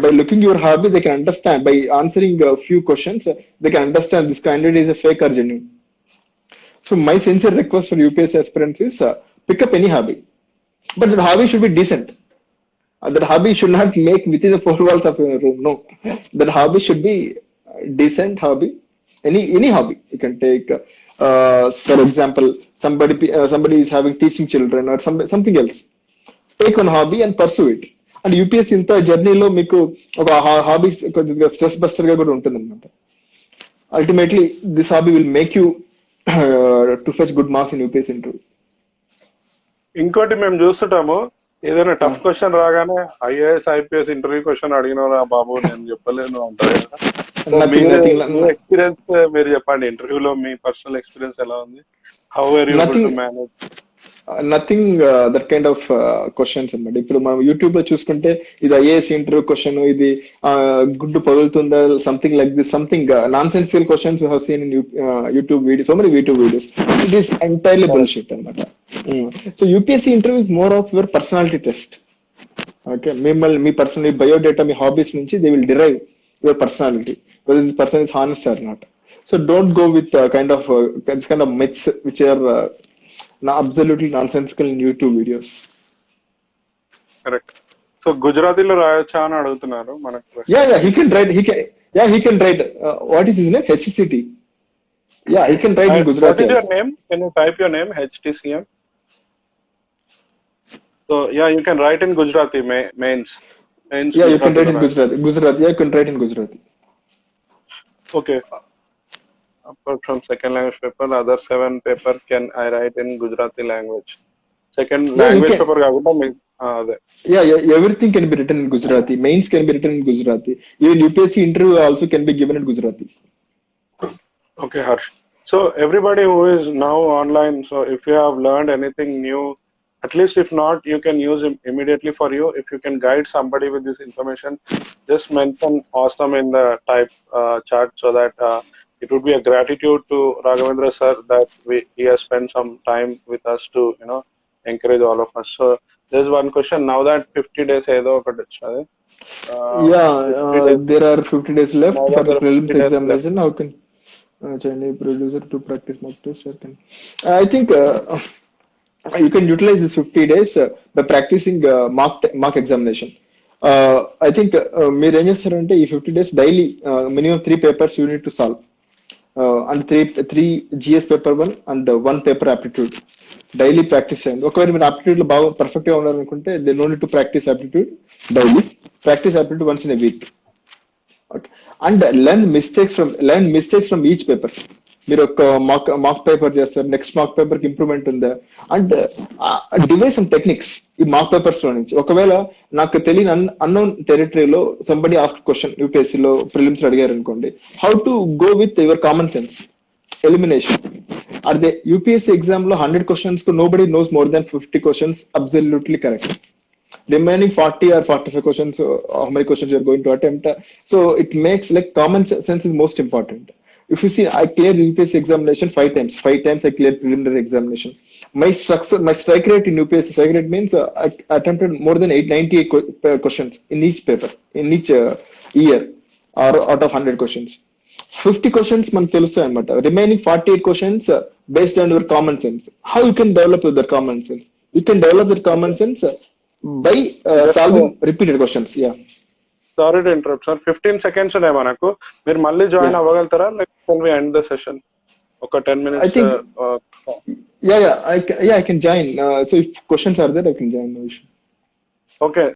Speaker 2: By looking your hobby, they can understand. By answering a few questions, they can understand this candidate is a fake or genuine. So my sincere request for UPSC aspirants is pick up any hobby, but that hobby should be decent. That hobby should not make within the four walls of your room. No, that hobby should be decent hobby. Any hobby you can take. For example, somebody is having teaching children or something else. Take one hobby and pursue it. And UPSC ఇంత జర్నీలో మీకు ఒక hobby కొద్దిగా stress buster గా కూడా ఉంటుంది అనమాట. Ultimately this hobby will make you to fetch good marks in UPSC interview.
Speaker 1: ఇంకోటి మేము చూస్తుంటాము, ఏదైనా టఫ్ క్వశ్చన్ రాగానే ఐఏఎస్ ఐపీఎస్ ఇంటర్వ్యూ క్వశ్చన్ అడిగినరా బాబు నేను చెప్పలేను అంటారు కదా. ఎక్స్పీరియన్స్ మీరు చెప్పండి, ఇంటర్వ్యూలో మీ పర్సనల్ ఎక్స్పీరియన్స్ ఎలా ఉంది? How are you able to manage?
Speaker 2: Nothing that kind of questions అన్నమాట. ఇప్పుడు మనం యూట్యూబ్ లో చూసుకుంటే ఇది ఐఏఎస్ ఇంటర్వ్యూ క్వశ్చన్, ఇది గుడ్డు పగులుతుందా, something like this, something nonsensical questions you have seen in YouTube videos, so many YouTube videos. It is entirely bullshit అన్నమాట. So UPSC interview is more of your personality test. Okay, మిమ్మల్ని మీ personal biodata, మీ hobbies నుంచి they will derive your personality, whether this person is honest or not. So don't go with kind of myths which are absolutely nonsensical in YouTube videos.
Speaker 1: Correct. So గుజరాతీలో రాయొచ్చా అని అడుగుతున్నారు మనకు.
Speaker 2: Yeah, he can write. What is his name? HCT. Yeah, he can write in Gujarati.
Speaker 1: What is your name? Can you type your name? HTCM. So yeah, you can write in Gujarati mains.
Speaker 2: Yeah, you can write in Gujarati. Yeah, you can write in Gujarati.
Speaker 1: Okay. Apart from second language paper, other 7 paper can I write in Gujarati language? Second language paper కాకుండా అదే.
Speaker 2: Yeah, everything can be written in Gujarati. Mains can be written in Gujarati. Even UPSC interview also can be given in Gujarati.
Speaker 1: Okay, Harsh. So everybody who is now online, so if you have learned anything new, at least if not, you can use it immediately for you. If you can guide somebody with this information, just mention awesome in the type chat so that it would be a gratitude to Raghavendra sir that he has spent some time with us to encourage all of us. So there's one question now that 50 days ఏదో ఒకటి వచ్చినది.
Speaker 2: There are 50 days left for the prelims examination. How can Chinese producer to practice mock test? I think you can utilize this 50 days by practicing mock examination. I think మీరు ఏం చేస్తారంటే ఈ 50 days daily minimum 3 papers you need to solve. And 3 GS paper 1 and 1 paper aptitude. Daily practice చేయండి. ఒకవేళ మీరు aptitude లో బాగా perfect గా ఉండాలనుకుంటే they know need to practice aptitude daily. Practice aptitude once in a week. Okay. And learn mistakes from each paper. మీరు ఒక mock paper చేస్తారు, నెక్స్ట్ మాక్ పేపర్ కి ఇంప్రూవ్మెంట్ ఉందా, అండ్ డివైస్ సమ్ టెక్నిక్స్ ఈ mock papers లో నుంచి. ఒకవేళ నాకు తెలియని అన్నోన్ టెరిటరీలో సంబడి ఆస్క్ క్వశ్చన్ యూపీఎస్సీ లో ప్రిలిమ్స్ లో అడిగారు అనుకోండి, how to go with your common sense elimination. అదే యూపీఎస్సీ ఎగ్జామ్ లో 100 questions కు nobody knows more than 50 questions absolutely correct. Remaining 40 or 45 questions, how many questions you are going to attempt? So it makes like common sense is most important. If you see, I cleared UPSC examination 5 times. 5 times I cleared preliminary examination. My strike rate in UPSC strike rate means I attempted more than 98 questions in each paper, in each year, or out of 100 questions. 50 questions man telustayi anamata. Remaining 48 questions based on your common sense. How you can develop that common sense? You can develop that common sense by solving repeated questions. Yeah.
Speaker 1: Sorry to interrupt sir, 15 seconds ఉన్నాయి మనకు. మీరు మళ్ళీ join అవ్వగలుగుతారా? can we end the session? Okay, 10
Speaker 2: I
Speaker 1: minutes.
Speaker 2: think, yeah, I can join. So if questions are there, I can join. No issue.
Speaker 1: Okay.